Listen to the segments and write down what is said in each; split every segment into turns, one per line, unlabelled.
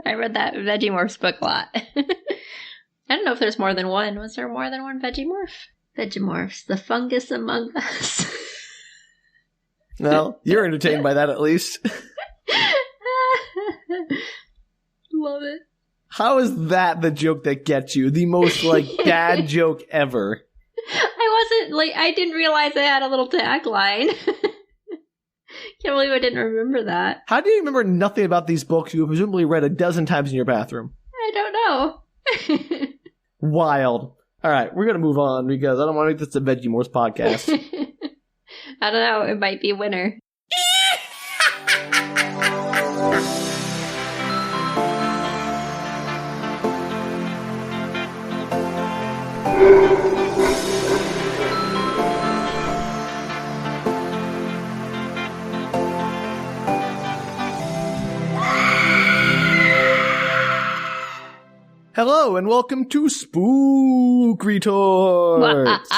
I read that Vegemorphs book a lot. I don't know if there's more than one. Was there more than one Vegemorph? Vegemorphs, the fungus among us.
Well, you're entertained by that at least.
Love it.
How is that the joke that gets you? The most, dad joke ever.
I didn't realize I had a little tagline. Can't believe I didn't remember that.
How do you remember nothing about these books you presumably read a dozen times in your bathroom?
I don't know.
Wild. All right, we're going to move on because I don't want to make this a Vegemorphs podcast.
I don't know. It might be a winner.
Hello and welcome to Spook Retorts.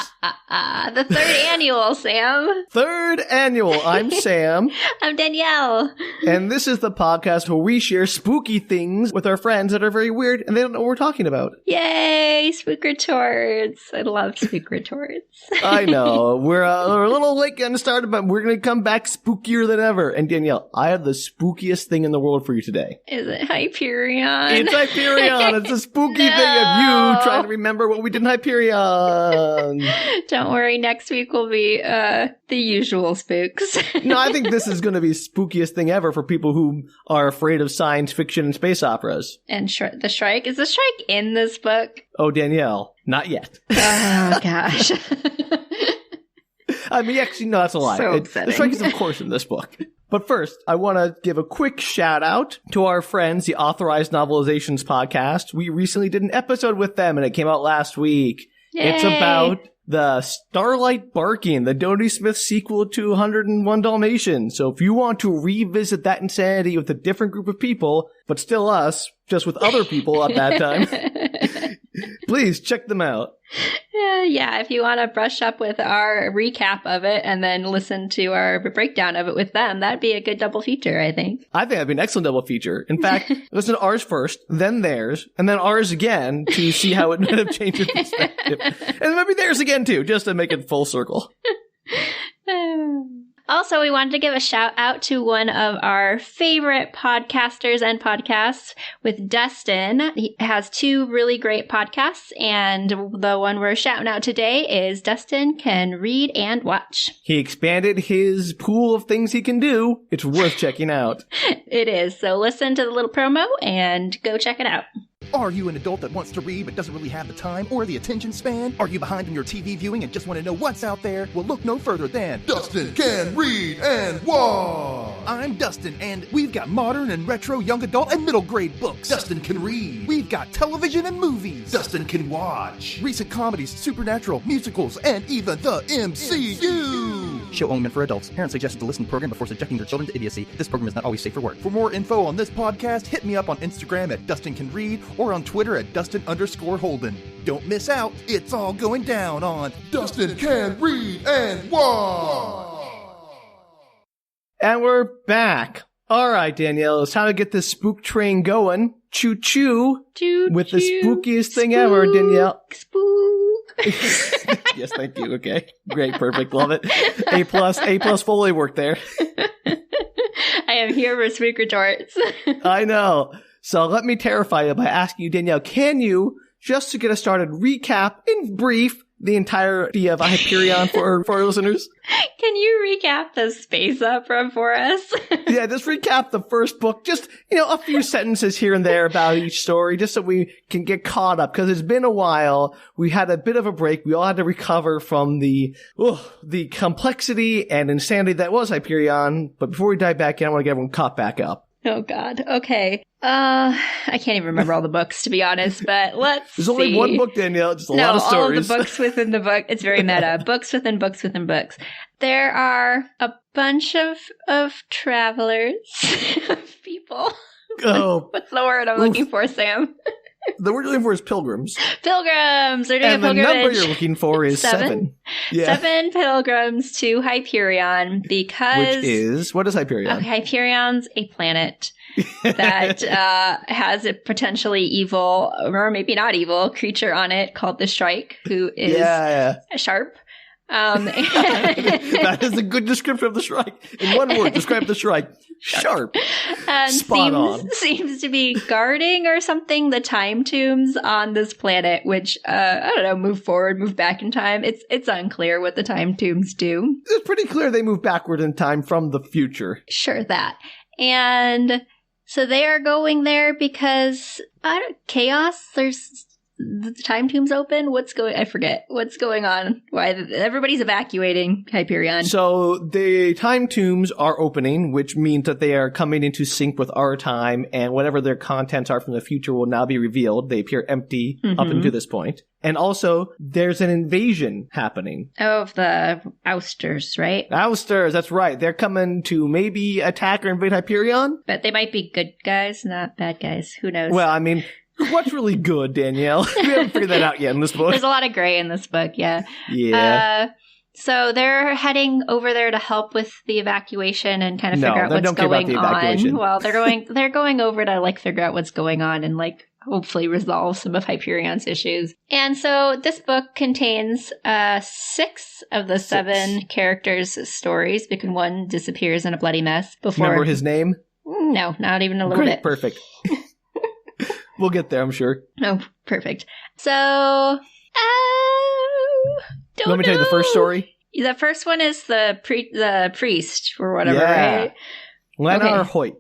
The third annual, Sam.
Third annual. I'm Sam.
I'm Danielle.
And this is the podcast where we share spooky things with our friends that are very weird and they don't know what we're talking about.
Yay, Spook Retorts. I love Spook Retorts.
I know. We're a little late getting started, but we're going to come back spookier than ever. And Danielle, I have the spookiest thing in the world for you today.
Is it Hyperion?
It's Hyperion. It's a spooky thing of you trying to remember what we did in Hyperion.
Don't worry, next week will be the usual spooks.
No, I think this is going to be the spookiest thing ever for people who are afraid of science fiction and space operas.
And the Shrike? Is the Shrike in this book?
Oh, Danielle, not yet.
Oh, gosh.
I mean, actually, no, that's a lie.
So upsetting.
The Shrike is, of course, in this book. But first, I want to give a quick shout out to our friends, the Authorized Novelizations podcast. We recently did an episode with them, and it came out last week.
Yay.
It's about the Starlight Barking, the Dodie Smith sequel to 101 Dalmatians. So if you want to revisit that insanity with a different group of people, but still us, just with other people at that time, please check them out.
Yeah, if you want to brush up with our recap of it and then listen to our breakdown of it with them, that'd be a good double feature, I think.
I think that'd be an excellent double feature. In fact, listen to ours first, then theirs, and then ours again to see how it might have changed your perspective. And maybe theirs again, too, just to make it full circle.
Also, we wanted to give a shout out to one of our favorite podcasters and podcasts with Dustin. He has two really great podcasts, and the one we're shouting out today is Dustin Can Read and Watch.
He expanded his pool of things he can do. It's worth checking out.
It is. So listen to the little promo and go check it out.
Are you an adult that wants to read but doesn't really have the time or the attention span? Are you behind in your TV viewing and just want to know what's out there? Well, look no further than Dustin Can Read and Watch! I'm Dustin, and we've got modern and retro young adult and middle grade books. Dustin Can Read. We've got television and movies. Dustin Can Watch. Recent comedies, supernatural, musicals, and even the MCU! Show only meant for adults. Parents suggested to listen to the program before subjecting their children to idiocy. This program is not always safe for work. For more info on this podcast, hit me up on Instagram at Dustin Can Read or on Twitter at Dustin_Holden. Don't miss out. It's all going down on Dustin Can Read and Watch.
And we're back. All right, Danielle, it's time to get this spook train going. Choo-choo. With the spookiest thing ever, Danielle.
Spook.
Yes, thank you. Okay. Great. Perfect. Love it. A+ Foley work there.
I am here for Spook Retorts.
I know. So let me terrify you by asking you, Danielle, can you, just to get us started, recap in brief the entirety of Hyperion for our listeners?
Can you recap the space opera for us?
Yeah, just recap the first book. Just, a few sentences here and there about each story, just so we can get caught up. Because it's been a while. We had a bit of a break. We all had to recover from the complexity and insanity that was Hyperion. But before we dive back in, I want to get everyone caught back up.
Oh, God. Okay. I can't even remember all the books, to be honest, but let's
There's only one book, Danielle. Just a lot of stories.
All the books within the book. It's very meta. Books within books within books. There are a bunch of travelers, people.
Oh.
What's the word I'm looking for, Sam?
The word you're looking for is pilgrims.
Pilgrims! They're doing
and
a pilgrimage.
And the number you're looking for is 7. Yeah.
7 pilgrims to Hyperion because...
What is Hyperion?
Okay, Hyperion's a planet that has a potentially evil, or maybe not evil, creature on it called the Shrike, who is sharp.
That is a good description of the Shrike. In one word, describe the Shrike. Sharp.
And
Spot on.
Seems to be guarding or something the time tombs on this planet, which, I don't know, move forward, move back in time. It's unclear what the time tombs do.
It's pretty clear they move backward in time from the future.
Sure, that. And so they are going there because, chaos? There's... The time tomb's open? I forget. What's going on? Why? Everybody's evacuating Hyperion.
So the time tombs are opening, which means that they are coming into sync with our time, and whatever their contents are from the future will now be revealed. They appear empty up until this point. And also, there's an invasion happening.
Oh, of the Ousters, right?
Ousters, that's right. They're coming to maybe attack or invade Hyperion.
But they might be good guys, not bad guys. Who knows?
Well, I mean... What's really good, Danielle? We haven't figured that out yet in this book.
There's a lot of gray in this book, yeah.
Yeah.
So they're heading over there to help with the evacuation and kind of figure out what's going on. Well, they're going over to figure out what's going on and hopefully resolve some of Hyperion's issues. And so this book contains 6 of the 7 characters' stories because one disappears in a bloody mess before.
Remember his name?
No, not even a little bit.
Perfect. We'll get there, I'm sure.
Oh, perfect. So,
Let me tell you the first story.
The first one is the priest or whatever, right?
Leonard Hoyt.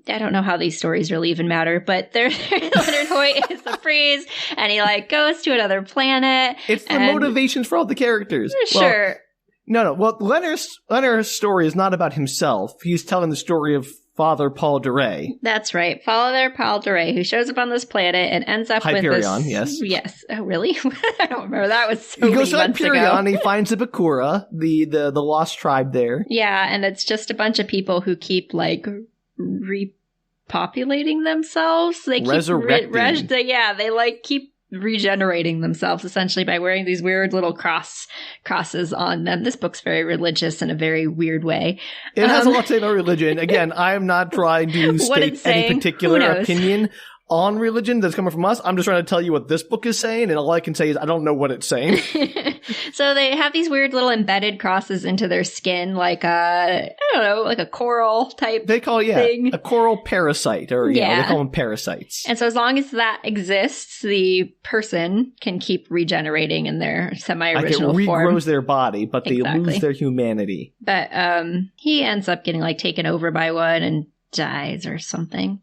I don't know how these stories really even matter, but Leonard Hoyt is the priest, and he goes to another planet.
It's the motivations for all the characters.
Sure.
Well, Leonard's story is not about himself. He's telling the story of Father Paul de Rey.
That's right. Father Paul de Rey, who shows up on this planet and ends up
Hyperion,
with
this...
Yes. Oh, really? I don't remember. That was so
He goes to
months
Hyperion,
ago.
He finds the Bakura, the lost tribe there.
Yeah, and it's just a bunch of people who keep, repopulating themselves. They keep
resurrecting.
They keep regenerating themselves essentially by wearing these weird little crosses on them. This book's very religious in a very weird way.
It has a lot to say about religion. Again, I am not trying to state any particular opinion on religion that's coming from us. I'm just trying to tell you what this book is saying, and all I can say is I don't know what it's saying.
So they have these weird little embedded crosses into their skin, like a coral type
they call
thing.
A coral parasite, or they call them parasites.
And so as long as that exists, the person can keep regenerating in their semi-original form.
It regrows their body, but they lose their humanity.
But he ends up getting taken over by one and dies or something.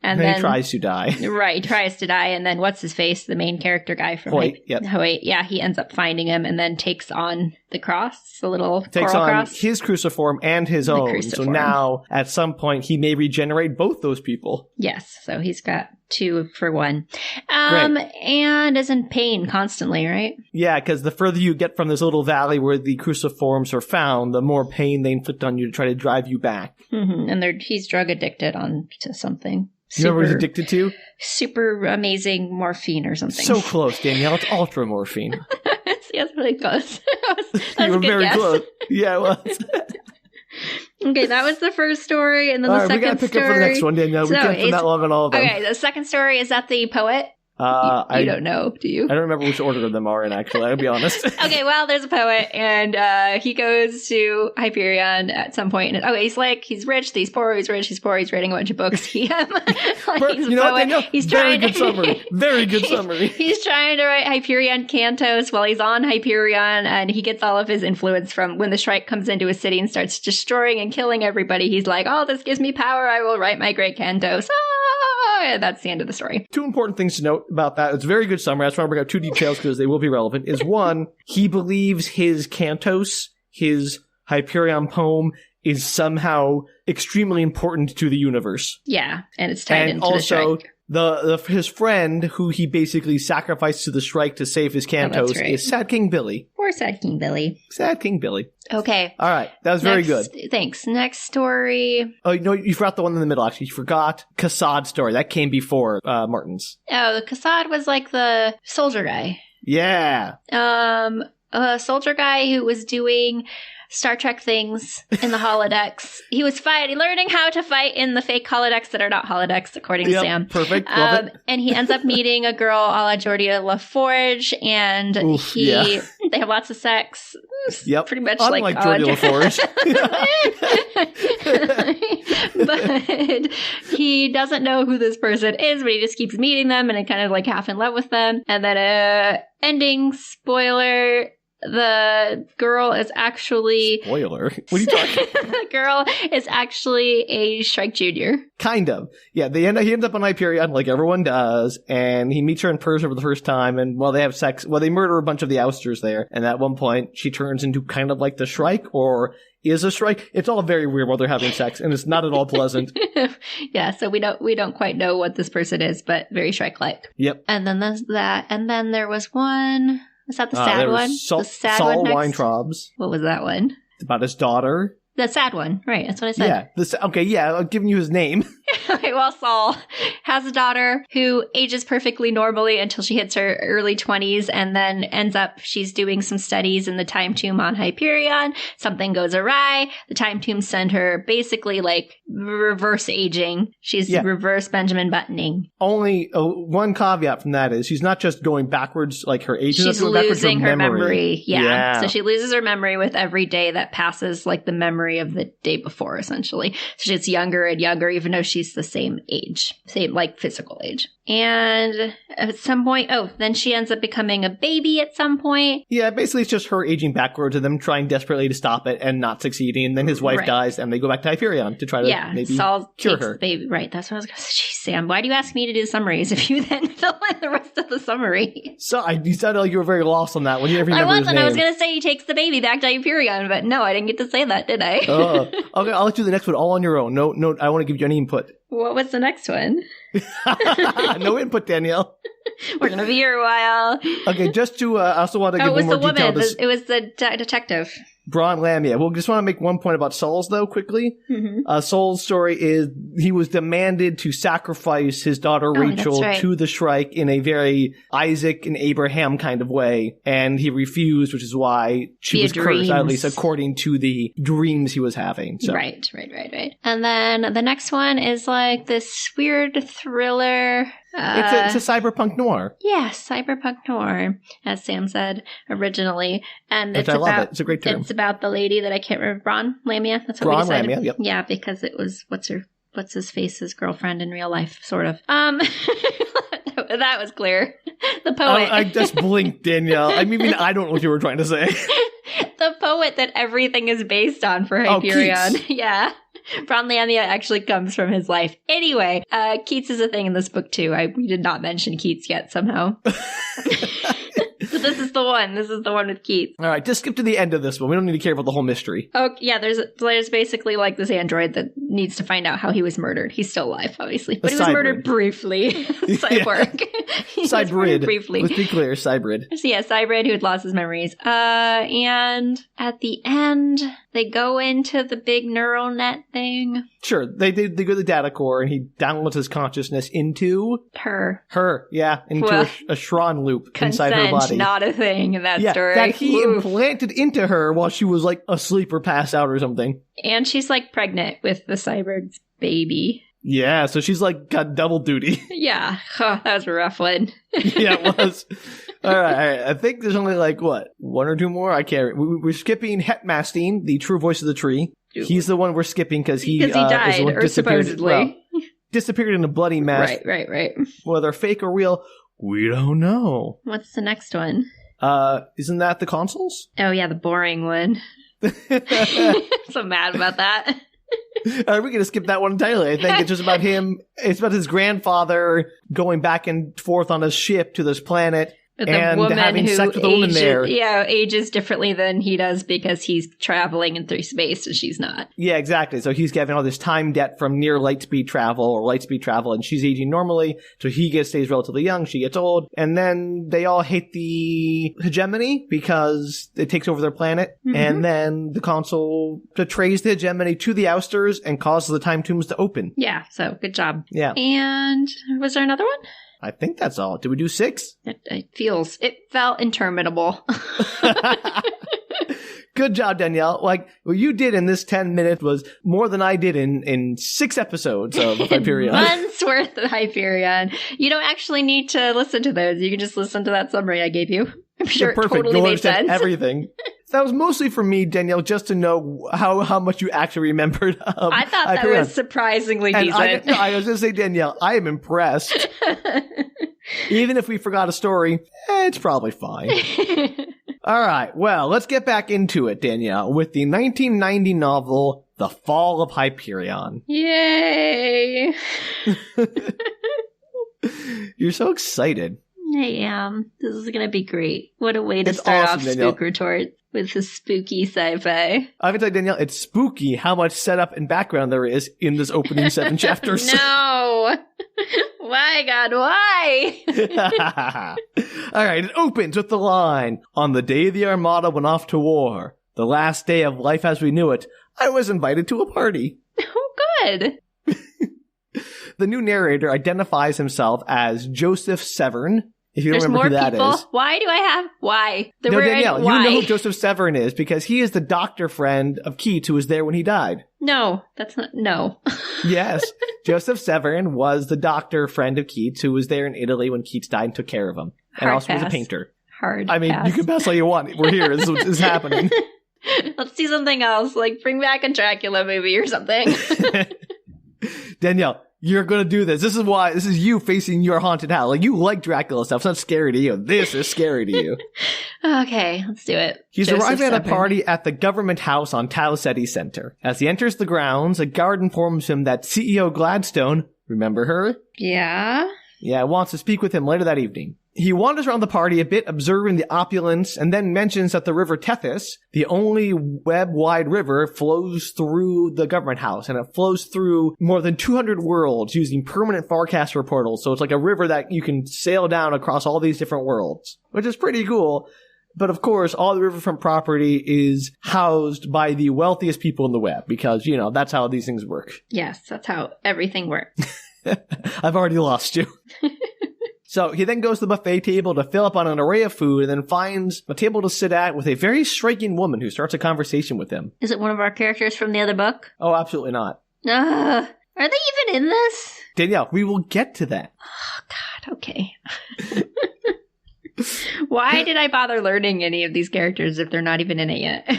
And then
he tries to die.
Right, tries to die. And then what's his face? The main character guy from
Hoyt.
Hoyt. Yeah, he ends up finding him and then takes on the cross, the little
takes
coral
on
cross.
His cruciform and his own.
Cruciform.
So now, at some point, he may regenerate both those people.
Yes, so he's got 2 for 1.
Great.
And is in pain constantly, right?
Yeah, because the further you get from this little valley where the cruciforms are found, the more pain they inflict on you to try to drive you back.
Mm-hmm. And he's drug addicted to something.
You know what he's addicted to?
Super amazing morphine or something.
So close, Danielle. It's ultra morphine.
See, that's really close.
You were very close. Yeah, it was.
Okay, that was the first story, and then the second story.
We gotta pick up for the next one, Danielle. We can't spend that long on all of them.
Okay, the second story is that the poet. You don't know, do you?
I don't remember which order of them are in, actually. I'll be honest.
Okay, well, there's a poet, and he goes to Hyperion at some point. And he's rich, he's poor, he's rich, he's poor, he's writing a bunch of books. He's a poet. He's
very good summary. Very good summary.
He's trying to write Hyperion cantos while he's on Hyperion, and he gets all of his influence from when the Shrike comes into a city and starts destroying and killing everybody. He's like, oh, this gives me power, I will write my great cantos. And that's the end of the story. 2
important things to note about that. It's a very good summary. That's why I bring up 2 details because they will be relevant. Is 1, he believes his cantos, his Hyperion poem, is somehow extremely important to the universe.
Yeah, and it's tied into the Shrike.
His friend, who he basically sacrificed to the Shrike to save his cantos, is Sad King Billy.
Poor Sad King Billy.
Sad King Billy.
Okay.
All right. That was very good.
Thanks. Next story.
Oh, no, you forgot the one in the middle, actually. You forgot Kassad's story. That came before Martin's.
Oh, Kassad was the soldier guy.
Yeah.
A soldier guy who was doing Star Trek things in the holodecks. He was learning how to fight in the fake holodecks that are not holodecks, according to Sam.
Perfect. Love it.
And he ends up meeting a girl a la Geordia LaForge, and they have lots of sex.
Yep.
Pretty much
unlike Geordia LaForge.
But he doesn't know who this person is, but he just keeps meeting them and kind of like half in love with them. And then ending spoiler, the girl is actually...
Spoiler? What are you talking about?
The girl is actually a Shrike Jr.
Kind of. Yeah, he ends up on Hyperion, like everyone does, and he meets her in person for the first time, and they have sex. Well, they murder a bunch of the Ousters there, and at one point, she turns into kind of like the Shrike, or is a Shrike. It's all very weird while they're having sex, and it's not at all pleasant.
Yeah, so we don't quite know what this person is, but very Shrike-like.
Yep.
And then there's that, and then there was one... Was that the sad one?
The sad
Saul
one Weintraub's.
What was that one?
About his daughter.
The sad one, right? That's what I said.
Yeah. I'm giving you his name.
Okay, well, Saul has a daughter who ages perfectly normally until she hits her early 20s, and then she's doing some studies in the time tomb on Hyperion. Something goes awry. The time tomb send her basically like reverse aging. She's reverse Benjamin Buttoning.
Only one caveat from that is she's not just going backwards, like her age.
She's losing her memory. Yeah. So she loses her memory with every day that passes, like the memory of the day before, essentially. So she gets younger and younger, even though she's the same age, same like physical age. And at some point, then she ends up becoming a baby at some point.
Yeah, basically it's just her aging backwards and them trying desperately to stop it and not succeeding. And then his wife dies and they go back to Hyperion to try to maybe
Saul
cure her.
Baby. Right, that's what I was going to say. Jeez, Sam, why do you ask me to do the summaries if you then fill in the rest of the summary?
So you sounded like you were very lost on that one. You never remember his name.
I was going to say he takes the baby back to Hyperion, but no, I didn't get to say that, did I?
Okay, I'll let you do the next one all on your own. No, I want to give you any input.
What was the next one?
No input, Danielle.
We're going to be here a while.
Okay, just to, I also want to give one more detail.
It was the detective.
Brawne Lamia. Well, just want to make one point about Saul's, though, quickly.
Mm-hmm.
Saul's story is he was demanded to sacrifice his daughter Rachel to the Shrike in a very Isaac and Abraham kind of way, and he refused, which is why she was cursed, at least according to the dreams he was having. So.
Right. And then the next one is like this weird thriller...
It's a cyberpunk noir.
Yeah, cyberpunk noir, as Sam said originally. And
I love it. It's a great term.
It's about the lady that I can't remember, Brawne Lamia. That's what we decided.
Lamia, yep.
Yeah, because it was what's his face's girlfriend in real life, sort of. That was clear. The poet.
I just blinked, Danielle. I mean, I don't know what you were trying to say.
The poet that everything is based on for Hyperion.
Keats.
Yeah. Brawne Lamia actually comes from his life. Anyway, Keats is a thing in this book too. We did not mention Keats yet somehow. So this is the one. This is the one with Keats.
All right, just skip to the end of this one. We don't need to care about the whole mystery.
Oh, yeah, there's basically like this android that needs to find out how he was murdered. He's still alive, obviously. But he was murdered briefly. Cyborg.
Cybrid.
Briefly.
Let's be clear, Cybrid.
So yeah, Cybrid who had lost his memories. And at the end, they go into the big neural net thing.
Sure, they go to the data core and he downloads his consciousness into... Her, yeah. Into a Schrön loop inside her body.
Not a thing in that story.
That he implanted into her while she was like asleep or passed out or something.
And she's like pregnant with the Cybrid's baby.
Yeah, so she's like got double duty.
Yeah, that was a rough one.
Yeah, it was. All right. I think there's only like, one or two more? I can't. We're skipping Hetmastine, the true voice of the tree. He's the one we're skipping because he
died, or supposedly.
Disappeared in a bloody mess.
Right.
Whether fake or real, we don't know.
What's the next one?
Isn't that the consoles?
Oh, yeah, the boring one. So mad about that.
We're going to skip that one entirely. I think it's just about him. It's about his grandfather going back and forth on his ship to this planet. And having sex with a woman there.
Yeah, ages differently than he does because he's traveling in through space and she's not.
Yeah, exactly. So he's getting all this time debt from near light speed travel, and she's aging normally. So he stays relatively young, she gets old. And then they all hate the hegemony because it takes over their planet. Mm-hmm. And then the console betrays the hegemony to the Ousters and causes the time tombs to open.
Yeah, so good job.
Yeah.
And was there another one?
I think that's all. Did we do 6?
It felt interminable.
Good job, Danielle. Like, what you did in this 10 minutes was more than I did in 6 episodes of Hyperion.
Months worth of Hyperion. You don't actually need to listen to those. You can just listen to that summary I gave you. I'm sure it totally made sense.
Everything. That was mostly for me, Danielle, just to know how much you actually remembered.
I thought Hyperion. That was surprisingly decent.
I was going to say, Danielle, I am impressed. Even if we forgot a story, it's probably fine. All right, well, let's get back into it, Danielle, with the 1990 novel, The Fall of Hyperion.
Yay!
You're so excited.
I am. This is going to be great. What a way to start off Spook Retorts with the spooky sci-fi.
I can tell you, Danielle, it's spooky how much setup and background there is in this opening 7 chapters.
No! Why, God, why?
All right, it opens with the line, "On the day the armada went off to war, the last day of life as we knew it, I was invited to a party."
Oh, good.
The new narrator identifies himself as Joseph Severn. If you don't remember who that is.
Why do I have? Why?
No, Danielle, you know who Joseph Severn is because he is the doctor friend of Keats who was there when he died.
No, that's not. No.
Yes. Joseph Severn was the doctor friend of Keats who was there in Italy when Keats died and took care of him. And also was a painter.
I mean,
you can pass all you want. We're here. This is happening.
Let's do something else. Like, bring back a Dracula movie or something.
Danielle, you're going to do this. This is you facing your haunted house. Like, you like Dracula stuff. It's not scary to you. This is scary to you.
Okay, let's do it.
He's arriving at a party at the government house on Tau Ceti Center. As he enters the grounds, a guard informs him that CEO Gladstone, remember her?
Yeah?
Yeah, wants to speak with him later that evening. He wanders around the party a bit, observing the opulence, and then mentions that the river Tethys, the only web-wide river, flows through the government house, and it flows through more than 200 worlds using permanent forecaster portals. So it's like a river that you can sail down across all these different worlds, which is pretty cool. But of course, all the riverfront property is housed by the wealthiest people in the web, because, you know, that's how these things work.
Yes, that's how everything works.
I've already lost you. So he then goes to the buffet table to fill up on an array of food and then finds a table to sit at with a very striking woman who starts a conversation with him.
Is it one of our characters from the other book?
Oh, absolutely not.
Are they even in this?
Danielle, we will get to that.
Oh, God, okay. Why did I bother learning any of these characters if they're not even in it yet?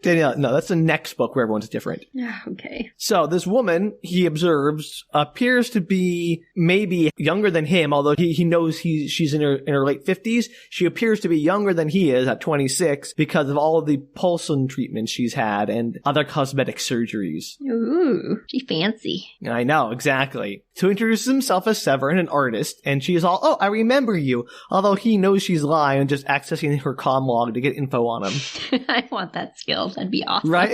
Danielle, no, that's the next book where everyone's different.
Okay.
So this woman, he observes, appears to be maybe younger than him, although he knows she's in her late 50s. She appears to be younger than he is at 26 because of all of the Paulson treatments she's had and other cosmetic surgeries.
Ooh, she fancy.
I know, exactly. So he introduces himself as Severn, an artist, and she's all, "Oh, I remember you," although he knows she's lying and just accessing her comm log to get info on him.
I want that skill. That'd be awesome.
Right?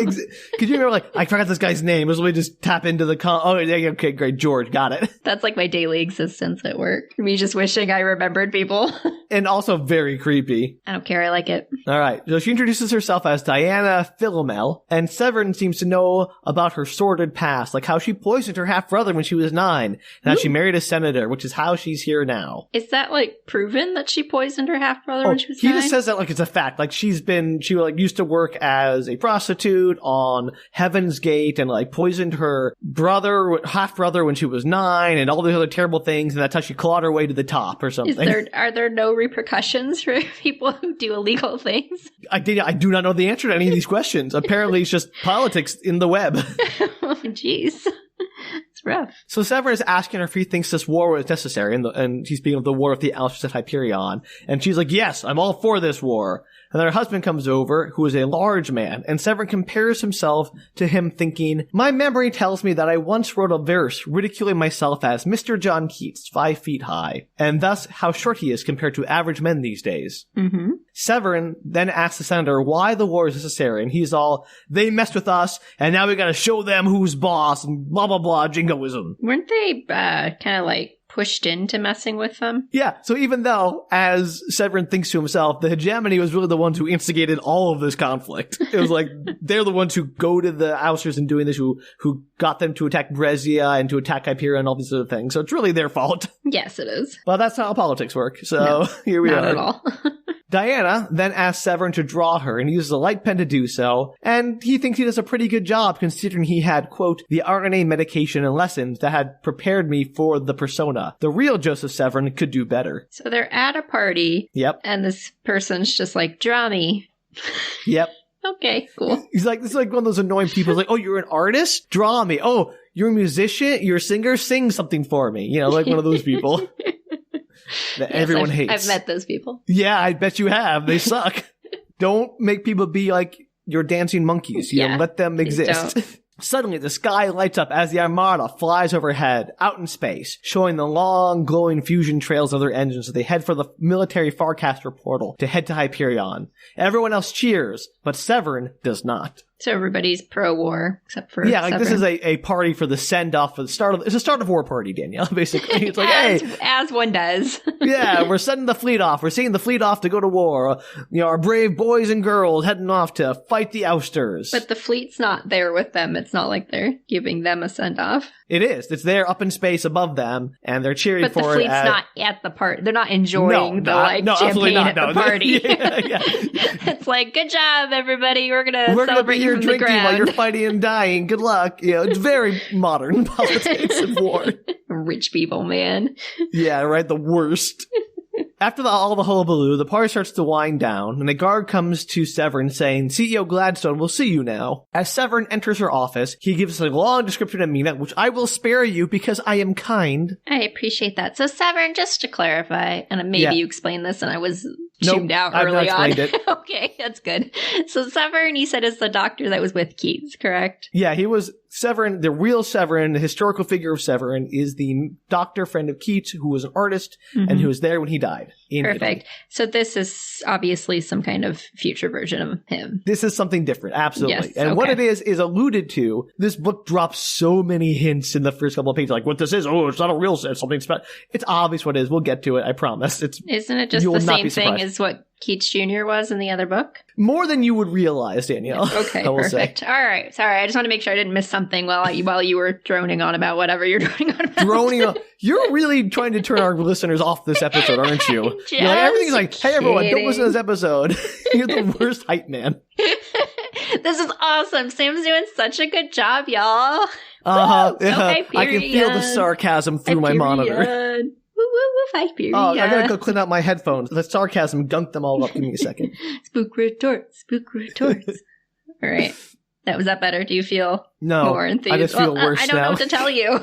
Could you remember, like, I forgot this guy's name. Let me just tap into the comm. Oh, yeah, okay, great. George, got it.
That's like my daily existence at work. Me just wishing I remembered people.
And also very creepy.
I don't care. I like it.
All right. So she introduces herself as Diana Philomel, and Severn seems to know about her sordid past, like how she poisoned her half-brother when she was 9, and how she married a senator, which is how she's here now.
Is that, like, proven that she poisoned her half-brother when she was 9?
He just says that like it's a fact. Like, she used to work as a prostitute on Heaven's Gate and, like, poisoned her half-brother when she was 9 and all these other terrible things, and that's how she clawed her way to the top or something.
Are there no repercussions for people who do illegal things?
I do not know the answer to any of these questions. Apparently it's just politics in the web.
Oh, jeez. It's rough.
So Severn is asking her if he thinks this war was necessary, and he's speaking of the war of the Ousters at Hyperion, and she's like, "Yes, I'm all for this war." And then her husband comes over, who is a large man, and Severn compares himself to him, thinking, "My memory tells me that I once wrote a verse ridiculing myself as Mr. John Keats, 5 feet high, and thus how short he is compared to average men these days."
Mm-hmm.
Severn then asks the senator why the war is necessary, and he's all, "They messed with us, and now we gotta show them who's boss," and blah blah blah, jingoism.
Weren't they kind of like pushed into messing with them?
Yeah, so even though, as Severn thinks to himself, the Hegemony was really the ones who instigated all of this conflict. It was like, they're the ones who go to the Ousters and doing this, who got them to attack Brescia and to attack Hyperion and all these other things. So it's really their fault.
Yes, it is.
Well, that's not how politics work. So here we are.
Not at all.
Diana then asks Severn to draw her and uses a light pen to do so, and he thinks he does a pretty good job considering he had, quote, the RNA medication and lessons that had prepared me for the persona. The real Joseph Severn could do better.
So they're at a party.
Yep.
And this person's just like, draw me.
Yep.
Okay, cool.
He's like, this is like one of those annoying people. Like, oh, you're an artist? Draw me. Oh, you're a musician? You're a singer? Sing something for me. You know, like one of those people that everyone hates.
I've met those people.
Yeah, I bet you have. They suck. Don't make people be like your dancing monkeys. You know, let them exist. Suddenly, the sky lights up as the armada flies overhead, out in space, showing the long, glowing fusion trails of their engines as they head for the military Farcaster portal to head to Hyperion. Everyone else cheers, but Severn does not.
So everybody's pro-war, except for
Yeah, like
Severn.
this is a party for the send-off for the start of... It's a start of war party, Danielle, basically. It's like, hey...
As one does.
Yeah, we're sending the fleet off. We're sending the fleet off to go to war. You know, our brave boys and girls heading off to fight the Ousters.
But the fleet's not there with them. It's not like they're giving them a send-off.
It is. It's there up in space above them, and they're cheering for it.
But the fleet's not at the party. They're not enjoying champagne at the party.
Yeah.
It's like, good job, everybody. We're going to celebrate you from the
drinking
ground.
while you're fighting and dying. Good luck. You know, it's very modern politics of war.
Rich people, man.
Yeah, right. The worst. After all the hullabaloo, the party starts to wind down, and a guard comes to Severn saying, CEO Gladstone will see you now. As Severn enters her office, he gives us a long description of Meina, which I will spare you because I am kind.
I appreciate that. So Severn, just to clarify, and maybe you explained this and I was tuned out early on.
It.
Okay, that's good. So Severn, you said, is the doctor that was with Keats, correct?
Yeah, he was Severn, the real Severn, the historical figure of Severn, is the doctor friend of Keats, who was an artist and who was there when he died.
Perfect.
Italy.
So this is obviously some kind of future version of him.
This is something different, absolutely.
Yes,
and what it is alluded to. This book drops so many hints in the first couple of pages, like what this is. Oh, it's not a real, it's something special. It's obvious what it is. We'll get to it, I promise.
Isn't it just the same thing as what Keats Jr. was in the other book?
More than you would realize, Danielle.
Okay, perfect. Say. All right. Sorry, I just want to make sure I didn't miss something while you were droning on about whatever you're droning on about.
Droning on. You're really trying to turn our listeners off this episode, aren't you? You're like, everything's like, hey, everyone, don't listen to this episode. You're the worst hype man.
This is awesome. Sam's doing such a good job, y'all.
I can feel the sarcasm through my monitor.
Hyperion.
Oh, I gotta go clean out my headphones. The sarcasm gunked them all up. Give me a second.
Spook retorts. Spook retorts. All right. Was that better? Do you feel more enthused?
I just feel worse now.
I don't know what to tell you.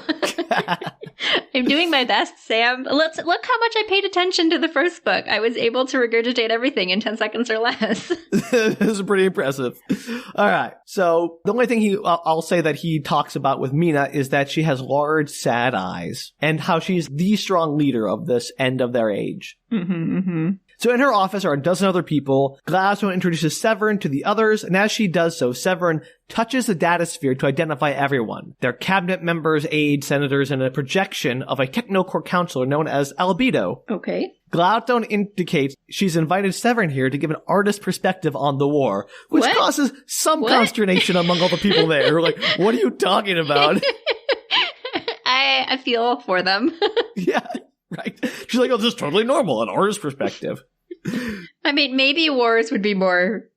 I'm doing my best, Sam. Look how much I paid attention to the first book. I was able to regurgitate everything in 10 seconds or less.
This is pretty impressive. All right. So the only thing I'll say that he talks about with Meina is that she has large, sad eyes and how she's the strong leader of this end of their age. So in her office are a dozen other people. Gladstone introduces Severn to the others, and as she does so, Severn touches the data sphere to identify everyone. Their cabinet members, aides, senators, and a projection of a TechnoCore counselor known as Albedo.
Okay.
Gladstone indicates she's invited Severn here to give an artist perspective on the war, which causes some consternation among all the people there. Who are like, what are you talking about?
I feel for them.
Yeah, right. She's like, oh, this is totally normal, an artist perspective.
I mean, maybe wars would be more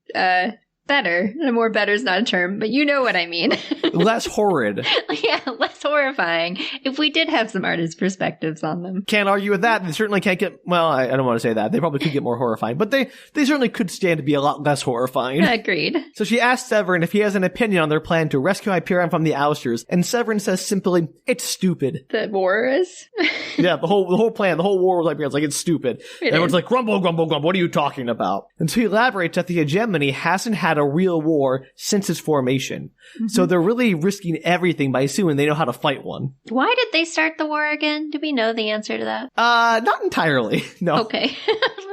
better. More better is not a term, but you know what I mean.
Less horrid.
Yeah, less horrifying. If we did have some artist perspectives on them.
Can't argue with that. They certainly can't get, well, I don't want to say that. They probably could get more horrifying, but they certainly could stand to be a lot less horrifying.
Agreed.
So she asks Severn if he has an opinion on their plan to rescue Hyperion from the Ousters, and Severn says simply, it's stupid.
The war is?
Yeah, the whole plan, the whole war with Hyperion's like, it's stupid. Everyone's like, grumble, grumble, grumble, what are you talking about? And so he elaborates that the Hegemony hasn't had a real war since its formation. So they're really risking everything by assuming they know how to fight one.
Why did they start the war again? Do we know the answer to that?
Not entirely. No.
Okay.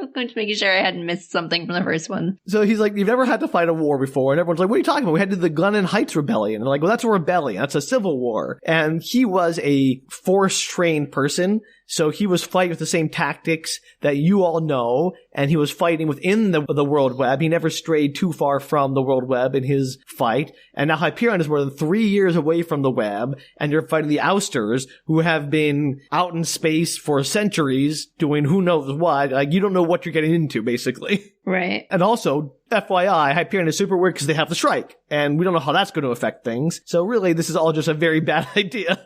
I'm going to make sure I hadn't missed something from the first one.
So he's like, you've never had to fight a war before. And everyone's like, what are you talking about? We had to do the Glennon Heights Rebellion. And they're like, well, that's a rebellion. That's a civil war. And he was a force-trained person. So he was fighting with the same tactics that you all know, and he was fighting within the world web. He never strayed too far from the world web in his fight. And now Hyperion is more than 3 years away from the web, and you're fighting the Ousters, who have been out in space for centuries doing who knows what. Like, you don't know what you're getting into, basically.
Right.
And also, FYI, Hyperion is super weird because they have the Shrike, and we don't know how that's going to affect things. So really, this is all just a very bad idea.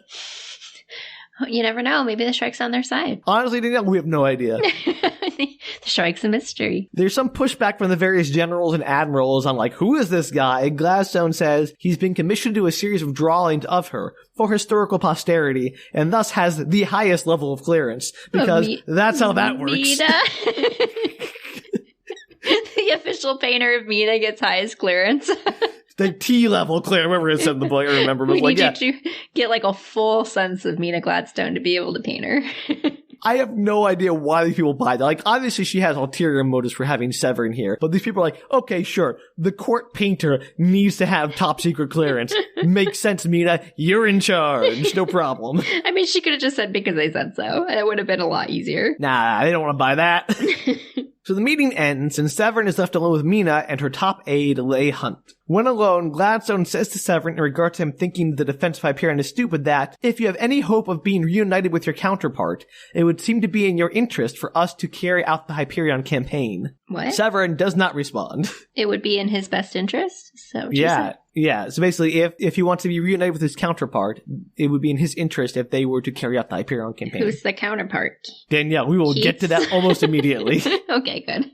You never know. Maybe the Shrike's on their side.
Honestly, Danielle, we have no idea.
The Shrike's a mystery.
There's some pushback from the various generals and admirals on, like, who is this guy? Gladstone says he's been commissioned to do a series of drawings of her for historical posterity, and thus has the highest level of clearance, because that's how that works.
Meina? The official painter of Meina gets highest clearance.
The T-level clear, whatever it said in the book, I remember.
We need you to get like a full sense of Meina Gladstone to be able to paint her.
I have no idea why these people buy that. Like, obviously she has ulterior motives for having Severn here, but these people are like, okay, sure, the court painter needs to have top secret clearance. Makes sense, Meina. You're in charge. No problem.
I mean, she could have just said because they said so. It would have been a lot easier.
Nah, they don't want to buy that. So the meeting ends, and Severn is left alone with Meina and her top aide, Leigh Hunt. When alone, Gladstone says to Severn in regard to him thinking the defense of Hyperion is stupid that, if you have any hope of being reunited with your counterpart, it would seem to be in your interest for us to carry out the Hyperion campaign.
What?
Severn does not respond.
It would be in his best interest? So
Yeah. So basically, if he wants to be reunited with his counterpart, it would be in his interest if they were to carry out the Hyperion campaign.
Who's the counterpart?
Danielle, we will get to that almost immediately.
Okay, good.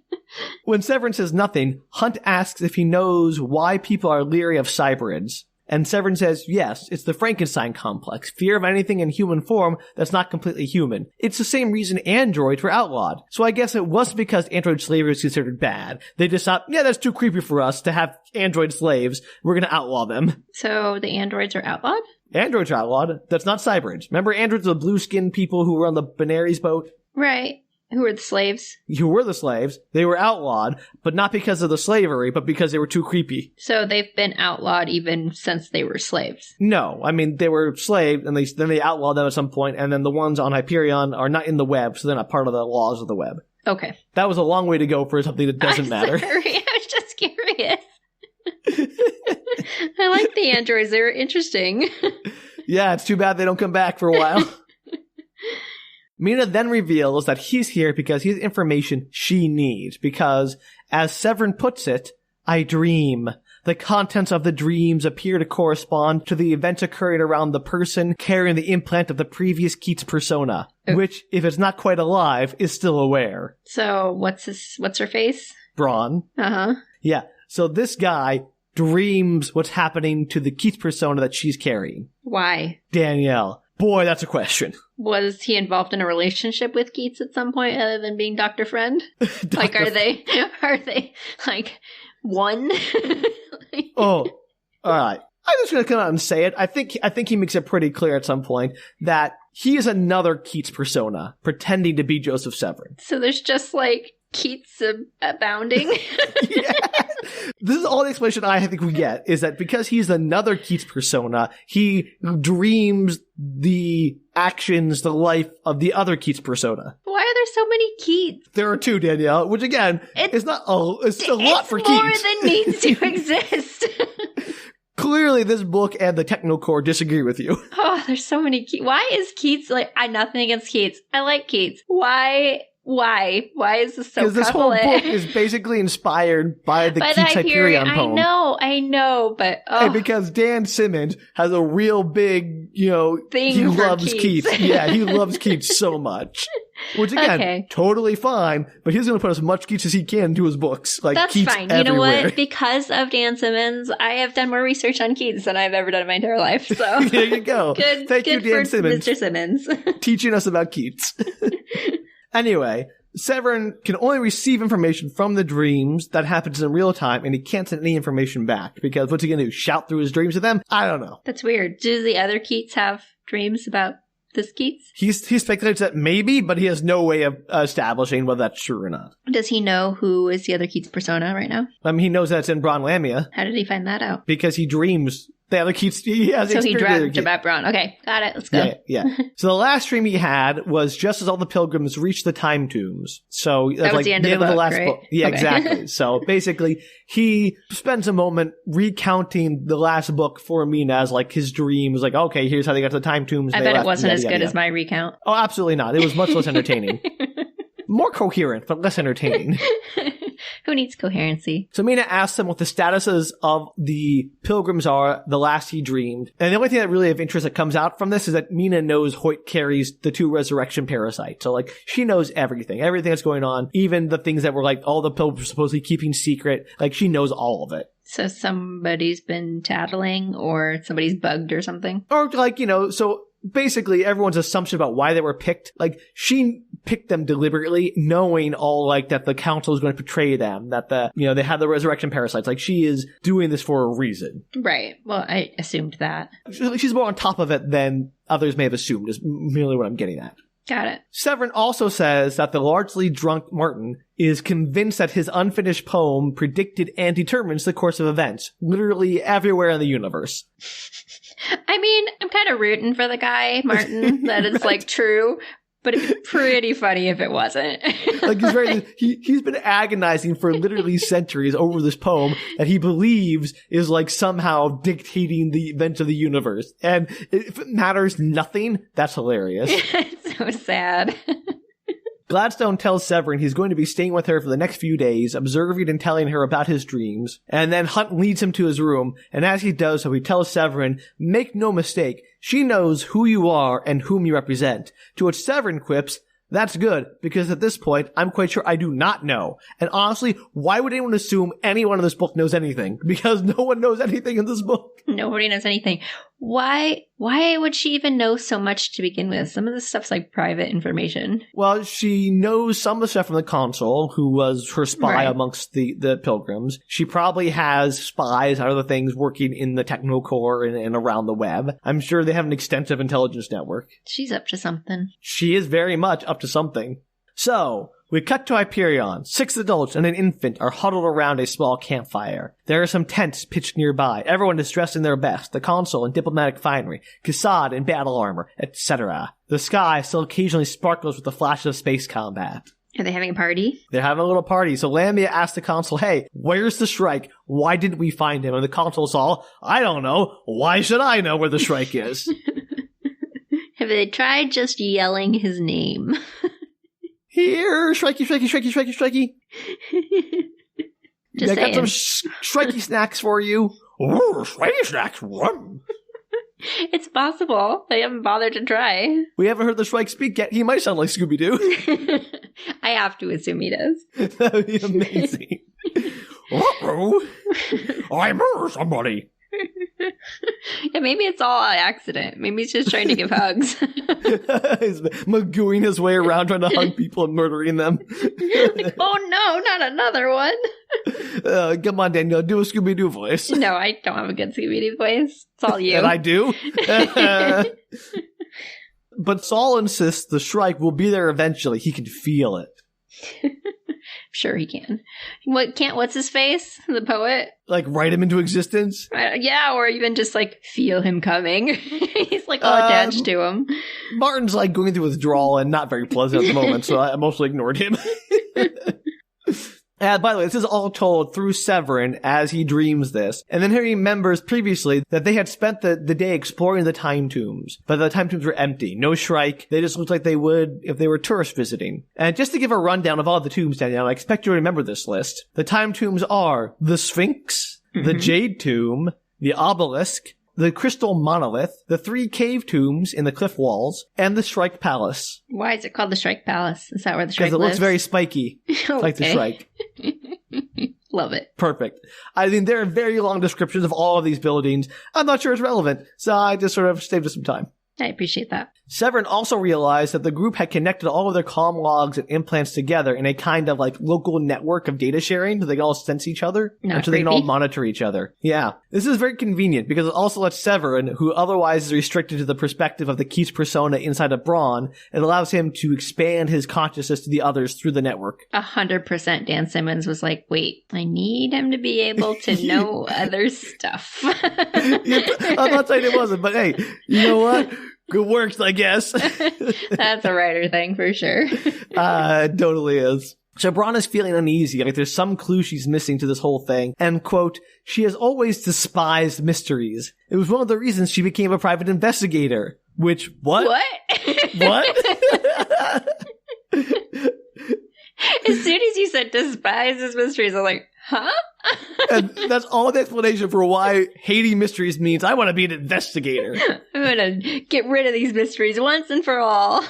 When Severn says nothing, Hunt asks if he knows why people are leery of cybrids. And Severn says, yes, it's the Frankenstein complex, fear of anything in human form that's not completely human. It's the same reason androids were outlawed. So I guess it wasn't because android slavery is considered bad. They just thought, yeah, that's too creepy for us to have android slaves. We're going to outlaw them.
So the androids are outlawed?
Androids are outlawed. That's not cybrids. Remember androids, the blue-skinned people who were on the Benares boat?
Right. Who were the slaves?
Who were the slaves. They were outlawed, but not because of the slavery, but because they were too creepy.
So they've been outlawed even since they were slaves?
No. I mean, they were slaves, and then they outlawed them at some point, and then the ones on Hyperion are not in the web, so they're not part of the laws of the web.
Okay.
That was a long way to go for something that doesn't matter.
Sorry, I was just curious. I like the androids. They were interesting.
Yeah, it's too bad they don't come back for a while. Meina then reveals that he's here because he has information she needs. Because, as Severn puts it, I dream. The contents of the dreams appear to correspond to the events occurring around the person carrying the implant of the previous Keats persona, which, if it's not quite alive, is still aware.
So, what's her face?
Brawne.
Uh-huh.
Yeah. So this guy dreams what's happening to the Keats persona that she's carrying.
Why?
Danielle. Boy, that's a question.
Was he involved in a relationship with Keats at some point other than being Dr. Friend? Like, are they like one?
Oh, all right. I'm just going to come out and say it. I think he makes it pretty clear at some point that he is another Keats persona pretending to be Joseph Severn.
So there's just like Keats abounding.
Yeah. This is all the explanation I think we get, is that because he's another Keats persona, he dreams the actions, the life of the other Keats persona.
Why are there so many Keats?
There are two, Danielle, which again, it's a lot for Keats.
It's more than needs to exist.
Clearly, this book and the TechnoCore disagree with you.
Oh, there's so many Keats. Why is Keats like, I nothing against Keats. I like Keats. Why? Why is this so prevalent?
Because this whole book is basically inspired by the Keats Hyperion poem.
I know, but
And because Dan Simmons has a real big,
thing
he
for
loves Keats. Yeah, he loves Keats so much. Which again, totally fine, but he's going to put as much Keats as he can into his books. Like,
that's
Keats
fine.
everywhere.
You know what? Because of Dan Simmons, I have done more research on Keats than I've ever done in my entire life. So
there you go. Thank you, Dan Simmons,
Mr. Simmons,
teaching us about Keats. Anyway, Severn can only receive information from the dreams that happens in real time, and he can't send any information back, because what's he going to do, shout through his dreams to them? I don't know.
That's weird. Do the other Keats have dreams about this Keats?
He speculates that maybe, but he has no way of establishing whether that's true or not.
Does he know who is the other Keats persona right now?
I mean, he knows that it's in Brawne Lamia.
How did he find that out?
Because he dreams The other Keats, he has
So he dreamt
Keats.
about Brawne. Okay, got it. Let's go.
Yeah. So the last dream he had was just as all the pilgrims reached the time tombs. So that's
That was
like
the end of the book,
last
right?
book. Yeah,
Okay.
exactly. So basically, he spends a moment recounting the last book for Meina as like his dream. Was like, okay, here's how they got to the time tombs.
I bet it wasn't as good as my recount.
Oh, absolutely not. It was much less entertaining. More coherent, but less entertaining.
Who needs coherency?
So Meina asks him what the statuses of the pilgrims are the last he dreamed. And the only thing that really of interest that comes out from this is that Meina knows Hoyt carries the 2 resurrection parasites. So like she knows everything that's going on, even the things that were like all the pilgrims were supposedly keeping secret. Like she knows all of it.
So somebody's been tattling or somebody's bugged or something?
Or like, so basically everyone's assumption about why they were picked, like she picked them deliberately, knowing all like that the council is going to betray them, that they had the resurrection parasites. Like she is doing this for a reason.
Right. Well, I assumed that.
She's more on top of it than others may have assumed, is merely what I'm getting at.
Got it.
Severn also says that the largely drunk Martin is convinced that his unfinished poem predicted and determines the course of events, literally everywhere in the universe.
I mean, I'm kind of rooting for the guy, Martin, that it's like true, but it'd be pretty funny if it wasn't.
Like he's been agonizing for literally centuries over this poem that he believes is like somehow dictating the events of the universe. And if it matters nothing, that's hilarious.
It's so sad.
Gladstone tells Severn he's going to be staying with her for the next few days, observing and telling her about his dreams, and then Hunt leads him to his room, and as he does so, he tells Severn, make no mistake, she knows who you are and whom you represent, to which Severn quips, that's good, because at this point, I'm quite sure I do not know. And honestly, why would anyone assume anyone in this book knows anything? Because no one knows anything in this book.
Nobody knows anything. Why would she even know so much to begin with? Some of this stuff's like private information.
Well, she knows some of the stuff from the consul, who was her spy
Right.
amongst the pilgrims. She probably has spies and other things working in the TechnoCore and around the web. I'm sure they have an extensive intelligence network.
She's up to something.
She is very much up to something. So, we cut to Hyperion. 6 adults and an infant are huddled around a small campfire. There are some tents pitched nearby. Everyone is dressed in their best. The consul in diplomatic finery, Cassad in battle armor, etc. The sky still occasionally sparkles with the flashes of space combat.
Are they having a party?
They're having a little party. So Lamia asks the consul, hey, where's the Shrike? Why didn't we find him? And the consul's all, I don't know. Why should I know where the Shrike is?
Have they tried just yelling his name?
Here, Shrikey, Shrikey, Shrikey, Shrikey, Shrikey.
Just
I got some
saying.
Shrikey snacks for you. Ooh, Shrikey snacks. Rum.
It's possible. They haven't bothered to try.
We haven't heard the Shrike speak yet. He might sound like Scooby-Doo.
I have to assume he does.
That would be amazing. Uh-oh. I murdered somebody.
Yeah, maybe it's all an accident. Maybe he's just trying to give hugs.
He's magooing his way around trying to hug people and murdering them.
Oh no, not another one.
Come on, Danielle, do a Scooby-Doo voice.
No, I don't have a good Scooby-Doo voice. It's all you.
And I do. But Saul insists the Shrike will be there eventually. He can feel it.
Sure he can. What's his face? The poet?
Like, write him into existence?
Yeah, or even just like feel him coming. He's like all attached to him.
Martin's like going through withdrawal and not very pleasant at the moment, so I mostly ignored him. And by the way, this is all told through Severn as he dreams this. And then he remembers previously that they had spent the day exploring the time tombs, but the time tombs were empty. No Shrike. They just looked like they would if they were tourists visiting. And just to give a rundown of all the tombs, Danielle, I expect you to remember this list. The time tombs are the Sphinx, the Jade Tomb, the Obelisk, the Crystal Monolith, the 3 cave tombs in the cliff walls, and the Shrike Palace.
Why is it called the Shrike Palace? Is that where the Shrike
Because it looks very spiky, like the
Okay.
Shrike.
Love it.
Perfect. I mean, there are very long descriptions of all of these buildings. I'm not sure it's relevant, so I just sort of saved us some time.
I appreciate that.
Severn also realized that the group had connected all of their comm logs and implants together in a kind of like local network of data sharing so they can all sense each other and so they can all monitor each other. Yeah. This is very convenient because it also lets Severn, who otherwise is restricted to the perspective of the Keats persona inside of Brawne, it allows him to expand his consciousness to the others through the network.
100% Dan Simmons was like, wait, I need him to be able to know other stuff.
I'm not saying it wasn't, but hey, you know what? Good works, I guess.
That's a writer thing for sure.
It totally is. So Brawne is feeling uneasy. Like there's some clue she's missing to this whole thing. And, quote, she has always despised mysteries. It was one of the reasons she became a private investigator. Which, what? What?
As soon as you said despises mysteries, I'm like, huh?
And that's all the explanation for why hating mysteries means I want to be an investigator.
I'm going to get rid of these mysteries once and for all.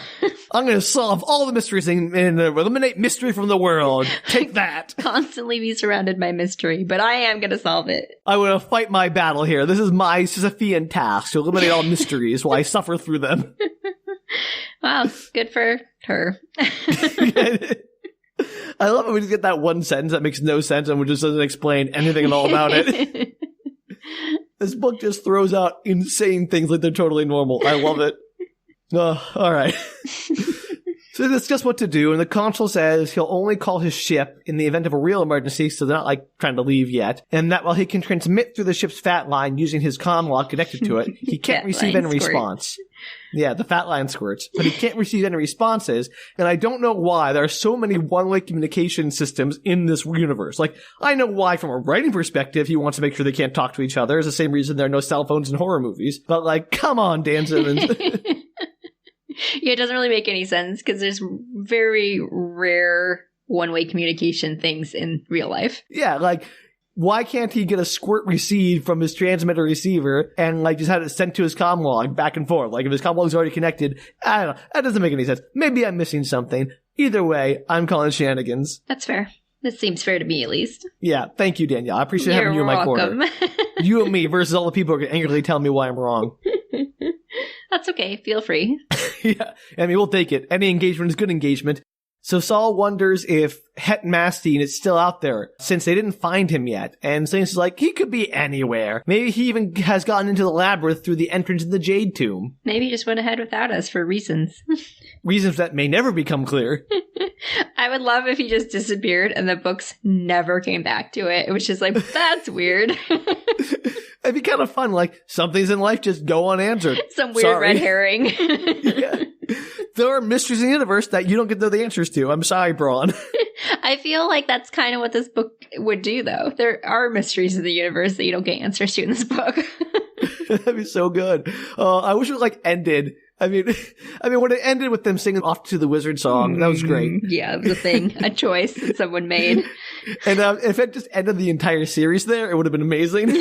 I'm going to solve all the mysteries and eliminate mystery from the world. Take that.
Constantly be surrounded by mystery, but I am going to solve it.
I'm going to fight my battle here. This is my Sisyphean task to eliminate all mysteries while I suffer through them.
Wow, good for her.
I love it when you get that one sentence that makes no sense and which just doesn't explain anything at all about it. This book just throws out insane things like they're totally normal. I love it. All right. So they discuss what to do, and the consul says he'll only call his ship in the event of a real emergency, so they're not, like, trying to leave yet. And that while he can transmit through the ship's fat line using his comm log connected to it, he can't receive any response. Yeah, the fat line squirts. But he can't receive any responses, and I don't know why there are so many one-way communication systems in this universe. Like, I know why from a writing perspective he wants to make sure they can't talk to each other. It's the same reason there are no cell phones in horror movies. But, like, come on, Dan Simmons.
Yeah, it doesn't really make any sense because there's very rare one-way communication things in real life.
Yeah, like, why can't he get a squirt receive from his transmitter receiver and, like, just have it sent to his comm log back and forth? Like, if his comm log's already connected, I don't know. That doesn't make any sense. Maybe I'm missing something. Either way, I'm calling shenanigans.
That's fair. This seems fair to me, at least.
Yeah, thank you, Danielle. I appreciate having you in my corner. You and me versus all the people who are angrily telling me why I'm wrong.
That's okay. Feel free.
Yeah, I mean, we'll take it. Any engagement is good engagement. So Saul wonders if Het Mastine is still out there, since they didn't find him yet. And Saints is like, he could be anywhere. Maybe he even has gotten into the labyrinth through the entrance in the Jade Tomb.
Maybe he just went ahead without us for reasons.
Reasons that may never become clear.
I would love if he just disappeared and the books never came back to it. It was just like, that's weird.
It'd be kind of fun, like, some things in life just go unanswered.
Some weird red herring.
Yeah. There are mysteries in the universe that you don't get to know the answers to. I'm sorry, Brawne.
I feel like that's kind of what this book would do, though. There are mysteries in the universe that you don't get answers to in this book.
That'd be so good. I wish it, like, ended. I mean, when it ended with them singing Off to the Wizard song, that was great.
Yeah, it was a thing, a choice that someone made.
And if it just ended the entire series there, it would have been amazing.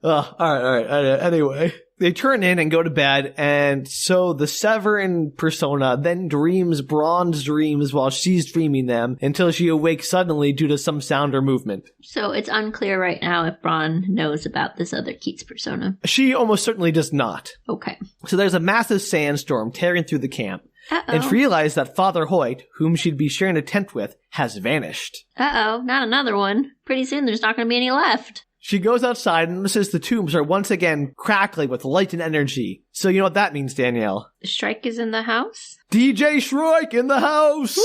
All right. Anyway, they turn in and go to bed, and so the Severn persona then dreams Brawne's dreams while she's dreaming them until she awakes suddenly due to some sound or movement.
So it's unclear right now if Brawne knows about this other Keats persona.
She almost certainly does not.
Okay.
So there's a massive sandstorm tearing through the camp.
Uh-oh.
And she realized that Father Hoyt, whom she'd be sharing a tent with, has vanished.
Uh-oh, not another one. Pretty soon there's not going to be any left.
She goes outside and notices the tombs are once again crackling with light and energy. So you know what that means, Danielle?
Shrike is in the house?
DJ Shrike in the house!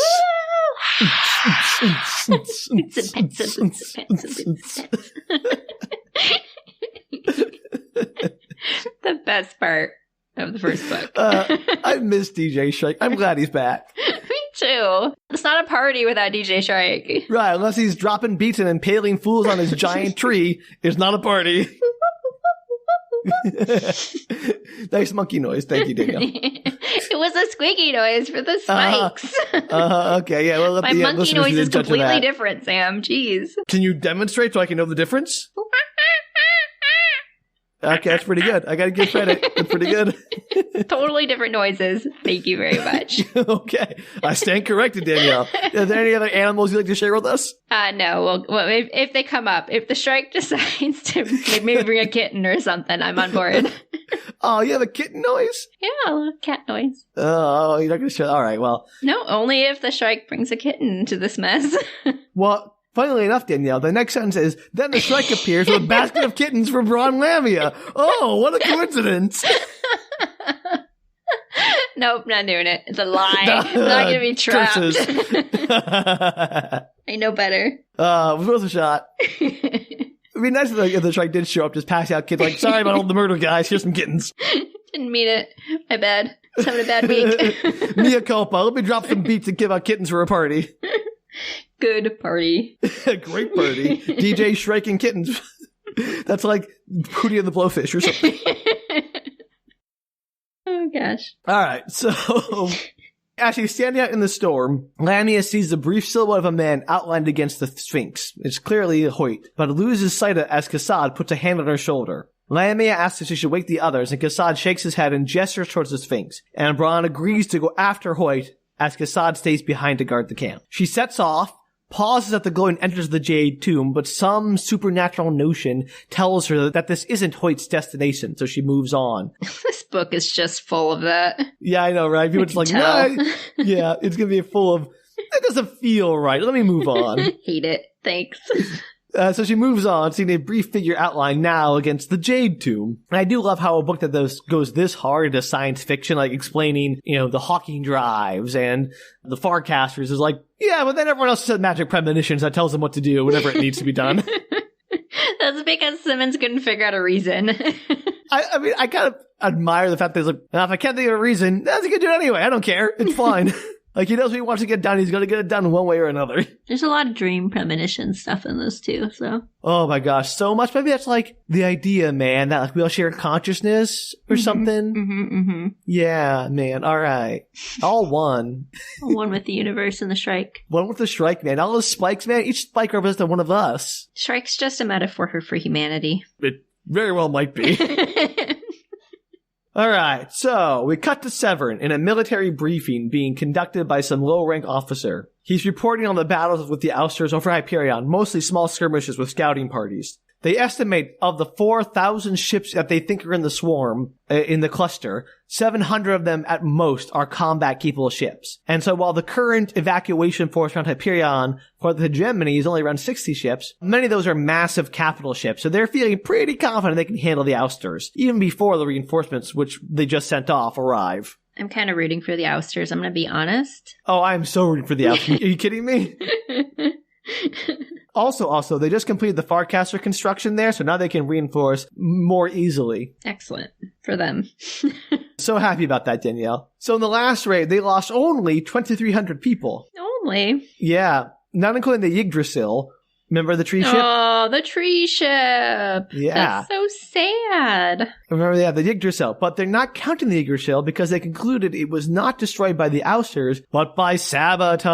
The best part of the first book.
I miss DJ Shrike. I'm glad he's back.
Me too. It's not a party without DJ Shrike.
Right, unless he's dropping beats and impaling fools on his giant tree, it's not a party. Nice monkey noise. Thank you, Danielle.
It was a squeaky noise for the spikes.
Okay, yeah. Well,
my monkey noise is completely different, Sam. Jeez.
Can you demonstrate so I can know the difference? Okay, that's pretty good. I gotta give credit. That's pretty good.
Totally different noises. Thank you very much.
Okay. I stand corrected, Danielle. Are there any other animals you'd like to share with us?
No. Well, if they come up, if the Shrike decides to maybe bring a kitten or something, I'm on board.
Oh, you have a kitten noise?
Yeah, a little cat noise.
Oh, you're not going to show. All right, well.
No, only if the Shrike brings a kitten into this mess.
Well, funnily enough, Danielle, the next sentence is, then the Shrike appears with a basket of kittens for Brawne Lamia. Oh, what a coincidence.
Nope, not doing it. It's a lie. It's not going to be trapped. I know better.
It was worth a shot. It'd be nice if the Shrike did show up, just pass out kids like, sorry about all the murder, guys. Here's some kittens.
Didn't mean it. My bad. Just having a bad week.
Mea culpa. Let me drop some beats and give out kittens for a party.
Good party.
Great party. DJ Shrike and kittens. That's like Hootie and the Blowfish or something.
Oh, gosh.
All right, so actually standing out in the storm, Lamia sees the brief silhouette of a man outlined against the Sphinx. It's clearly Hoyt, but loses sight as Cassad puts a hand on her shoulder. Lamia asks if she should wake the others, and Cassad shakes his head and gestures towards the Sphinx. And Brawne agrees to go after Hoyt as Cassad stays behind to guard the camp. She sets off, pauses at the glow and enters the Jade Tomb, but some supernatural notion tells her that this isn't Hoyt's destination, so she moves on.
This book is just full of that.
Yeah, I know, right? People just like, nah, yeah, it's going to be full of, that doesn't feel right. Let me move on.
Hate it. Thanks.
So she moves on, seeing a brief figure outline now against the Jade Tomb. And I do love how a book that goes this hard into science fiction, like explaining, the Hawking drives and the Farcasters is like, yeah, but then everyone else said magic premonitions that tells them what to do whenever it needs to be done.
That's because Simmons couldn't figure out a reason.
I mean, I kind of admire the fact that he's like, if I can't think of a reason, that's a good do it anyway. I don't care. It's fine. Like, he knows what he wants to get done. He's going to get it done one way or another.
There's a lot of dream premonition stuff in this, too, so.
Oh, my gosh. So much. Maybe that's, like, the idea, man, that like, we all share consciousness or something. Yeah, man. All right. All one.
One with the universe and the Shrike.
One with the Shrike, man. All those spikes, man. Each spike represents one of us.
Shrike's just a metaphor for humanity.
It very well might be. All right, so we cut to Severn in a military briefing being conducted by some low-rank officer. He's reporting on the battles with the Ousters over Hyperion, mostly small skirmishes with scouting parties. They estimate of the 4,000 ships that they think are in the swarm, in the cluster, 700 of them at most are combat-capable ships. And so while the current evacuation force around Hyperion for the Hegemony is only around 60 ships, many of those are massive capital ships. So they're feeling pretty confident they can handle the Ousters, even before the reinforcements, which they just sent off, arrive.
I'm kind of rooting for the Ousters, I'm going to be honest.
Oh, I'm so rooting for the Ousters. Are you kidding me? Also, they just completed the Farcaster construction there, so now they can reinforce more easily.
Excellent. For them.
So happy about that, Danielle. So in the last raid, they lost only 2,300 people.
Only?
Yeah. Not including the Yggdrasil. Remember the tree ship?
Oh, the tree ship.
Yeah.
That's so sad.
Remember, they have the Yggdrasil. But they're not counting the Yggdrasil because they concluded it was not destroyed by the Ousters, but by sabotage.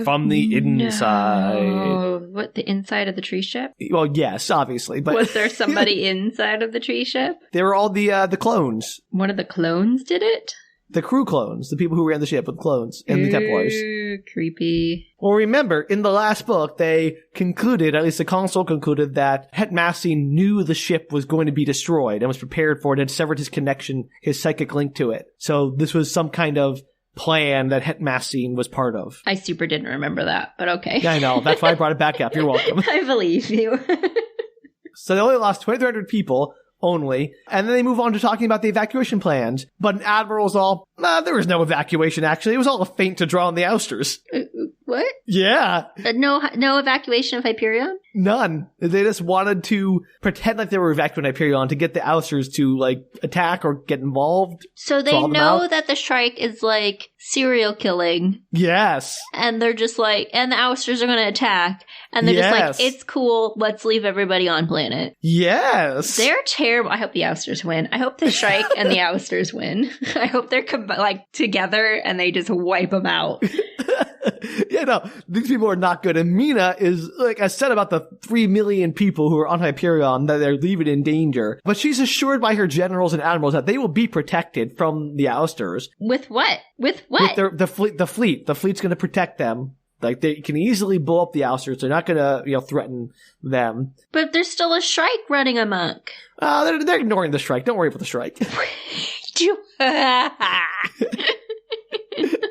From the inside.
No. What, the inside of the tree ship?
Well, yes, obviously. But
was there somebody inside of the tree ship?
They were all the clones.
One of the clones did it?
The crew clones, the people who ran the ship with clones and the Templars.
Creepy.
Well, remember, in the last book, they concluded, at least the console concluded, that Hetmasine knew the ship was going to be destroyed and was prepared for it and severed his connection, his psychic link to it. So this was some kind of plan that Hetmasine was part of.
I super didn't remember that, but okay.
Yeah, I know. That's why I brought it back up. You're welcome.
I believe you.
So they only lost 2,300 people only, and then they move on to talking about the evacuation plans. But an admiral's all, there was no evacuation, actually. It was all a feint to draw on the Ousters.
What?
Yeah.
No evacuation of Hyperion?
None. They just wanted to pretend like they were evacuating Hyperion to get the Ousters to, attack or get involved.
So they know that the Shrike is, serial killing.
Yes.
And they're just and the Ousters are going to attack. And they're just it's cool, let's leave everybody on planet.
Yes.
They're terrible. I hope the Ousters win. I hope the Shrike and the Ousters win. I hope they're, together and they just wipe them out.
Yeah, no, these people are not good. And Meina is, I said about the 3 million people who are on Hyperion that they're leaving in danger. But she's assured by her generals and admirals that they will be protected from the Ousters.
With what? With what?
With the fleet. The fleet's going to protect them Like, they can easily blow up the Ousters. They're not going to, threaten them.
But there's still a Shrike running amok.
They're ignoring the Shrike. Don't worry about the Shrike.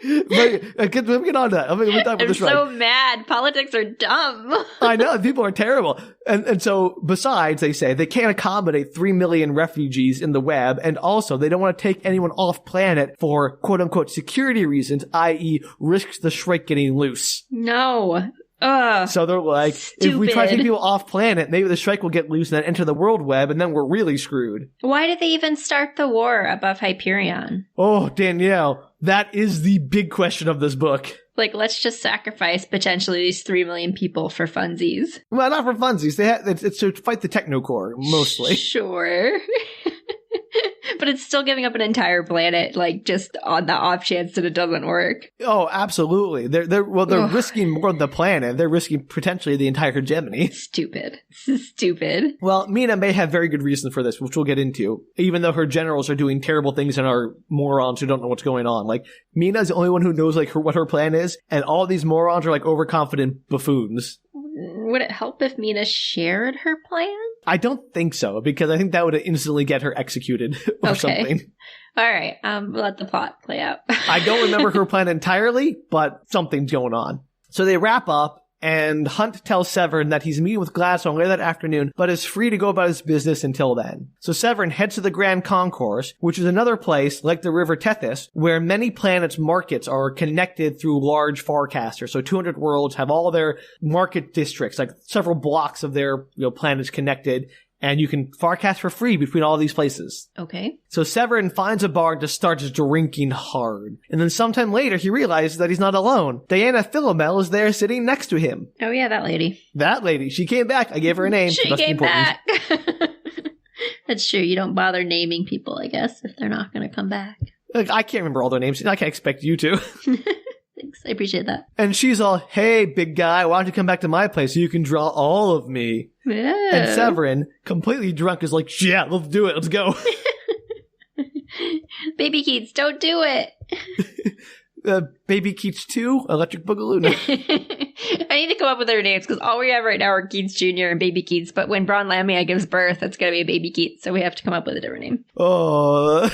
Let me get on to that. Let me talk about
I'm
the Shrike.
so mad. Politics are dumb.
I know. People are terrible. And so, besides, they say they can't accommodate 3 million refugees in the web, and also they don't want to take anyone off planet for quote-unquote security reasons, i.e. risks the Shrike getting loose.
No. Ugh.
So they're like,
Stupid.
if we try to take people off planet, maybe the Shrike will get loose and then enter the world web, and then we're really screwed.
Why did they even start the war above Hyperion?
Oh, Danielle, that is the big question of this book.
Like, let's just sacrifice potentially these 3 million people for funsies.
Well, not for funsies. It's to fight the TechnoCore, mostly.
Sure. But it's still giving up an entire planet, like, just on the off chance that it doesn't work.
Oh, absolutely. They're risking more than the planet. They're risking potentially the entire hegemony.
Stupid. Stupid.
Well, Meina may have very good reason for this, which we'll get into, even though her generals are doing terrible things and are morons who don't know what's going on. Like, Mina's the only one who knows, like, what her plan is, and all these morons are, like, overconfident buffoons.
Would it help if Meina shared her plan?
I don't think so, because I think that would instantly get her executed or something.
All right, let the plot play out.
I don't remember her plan entirely, but something's going on. So they wrap up, and Hunt tells Severn that he's meeting with Gladstone later that afternoon, but is free to go about his business until then. So Severn heads to the Grand Concourse, which is another place, like the River Tethys, where many planets' markets are connected through large forecasters. So 200 worlds have all their market districts, like several blocks of their planets connected, and you can forecast for free between all these places.
Okay.
So Severn finds a bar and starts drinking hard. And then sometime later, he realizes that he's not alone. Diana Philomel is there sitting next to him.
Oh yeah, that lady.
That lady. She came back. I gave her a name.
She came back. That's true. You don't bother naming people, I guess, if they're not going to come back.
Like, I can't remember all their names. I can't expect you to.
Thanks. I appreciate that.
And she's all, hey, big guy, why don't you come back to my place so you can draw all of me?
Yeah.
And Severn, completely drunk, is like, yeah, let's do it. Let's go.
Baby Keats, don't do it.
Baby Keats 2, Electric Boogaloo. No.
I need to come up with their names because all we have right now are Keats Jr. and Baby Keats. But when Brawne Lamia gives birth, it's going to be a Baby Keats. So we have to come up with a different name.
Oh,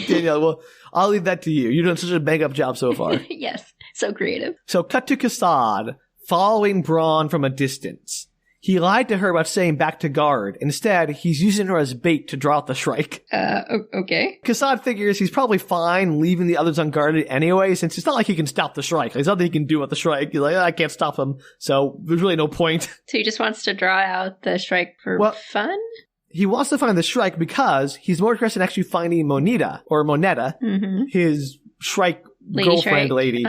Danielle, well, I'll leave that to you. You're doing such a bang-up job so far.
Yes, so creative.
So cut to Cassad, following Brawne from a distance. He lied to her about staying back to guard. Instead, he's using her as bait to draw out the Shrike.
Okay.
Cassad figures he's probably fine leaving the others unguarded anyway, since it's not like he can stop the Shrike. There's nothing he can do with the Shrike. He's like, I can't stop him, so there's really no point.
So he just wants to draw out the Shrike for fun?
He wants to find the Shrike because he's more interested in actually finding Moneta, his Shrike girlfriend lady,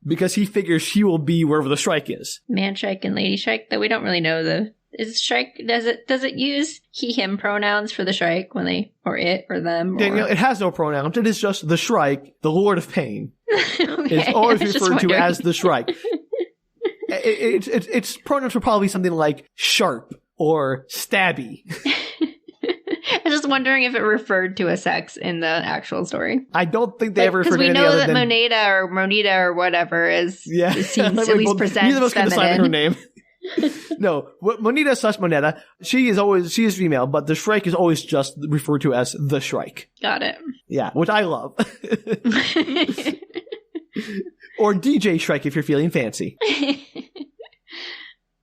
because he figures she will be wherever the Shrike is.
Man Shrike and Lady Shrike, though we don't really know is Shrike, does it use he, him pronouns for the Shrike when they, or it, or them?
Danielle, it has no pronouns. It is just the Shrike, the Lord of Pain.
Okay,
is always referred to as the Shrike. Its pronouns would probably be something like sharp or stabby.
I was just wondering if it referred to a sex in the actual story.
I don't think they ever referred to any other than...
Because we know that Moneta or whatever seems at least presents
neither of us can decide her name.
feminine.
No, Moneta/Moneta, she is female, but the Shrike is always just referred to as the Shrike.
Got it.
Yeah, which I love. Or DJ Shrike if you're feeling fancy.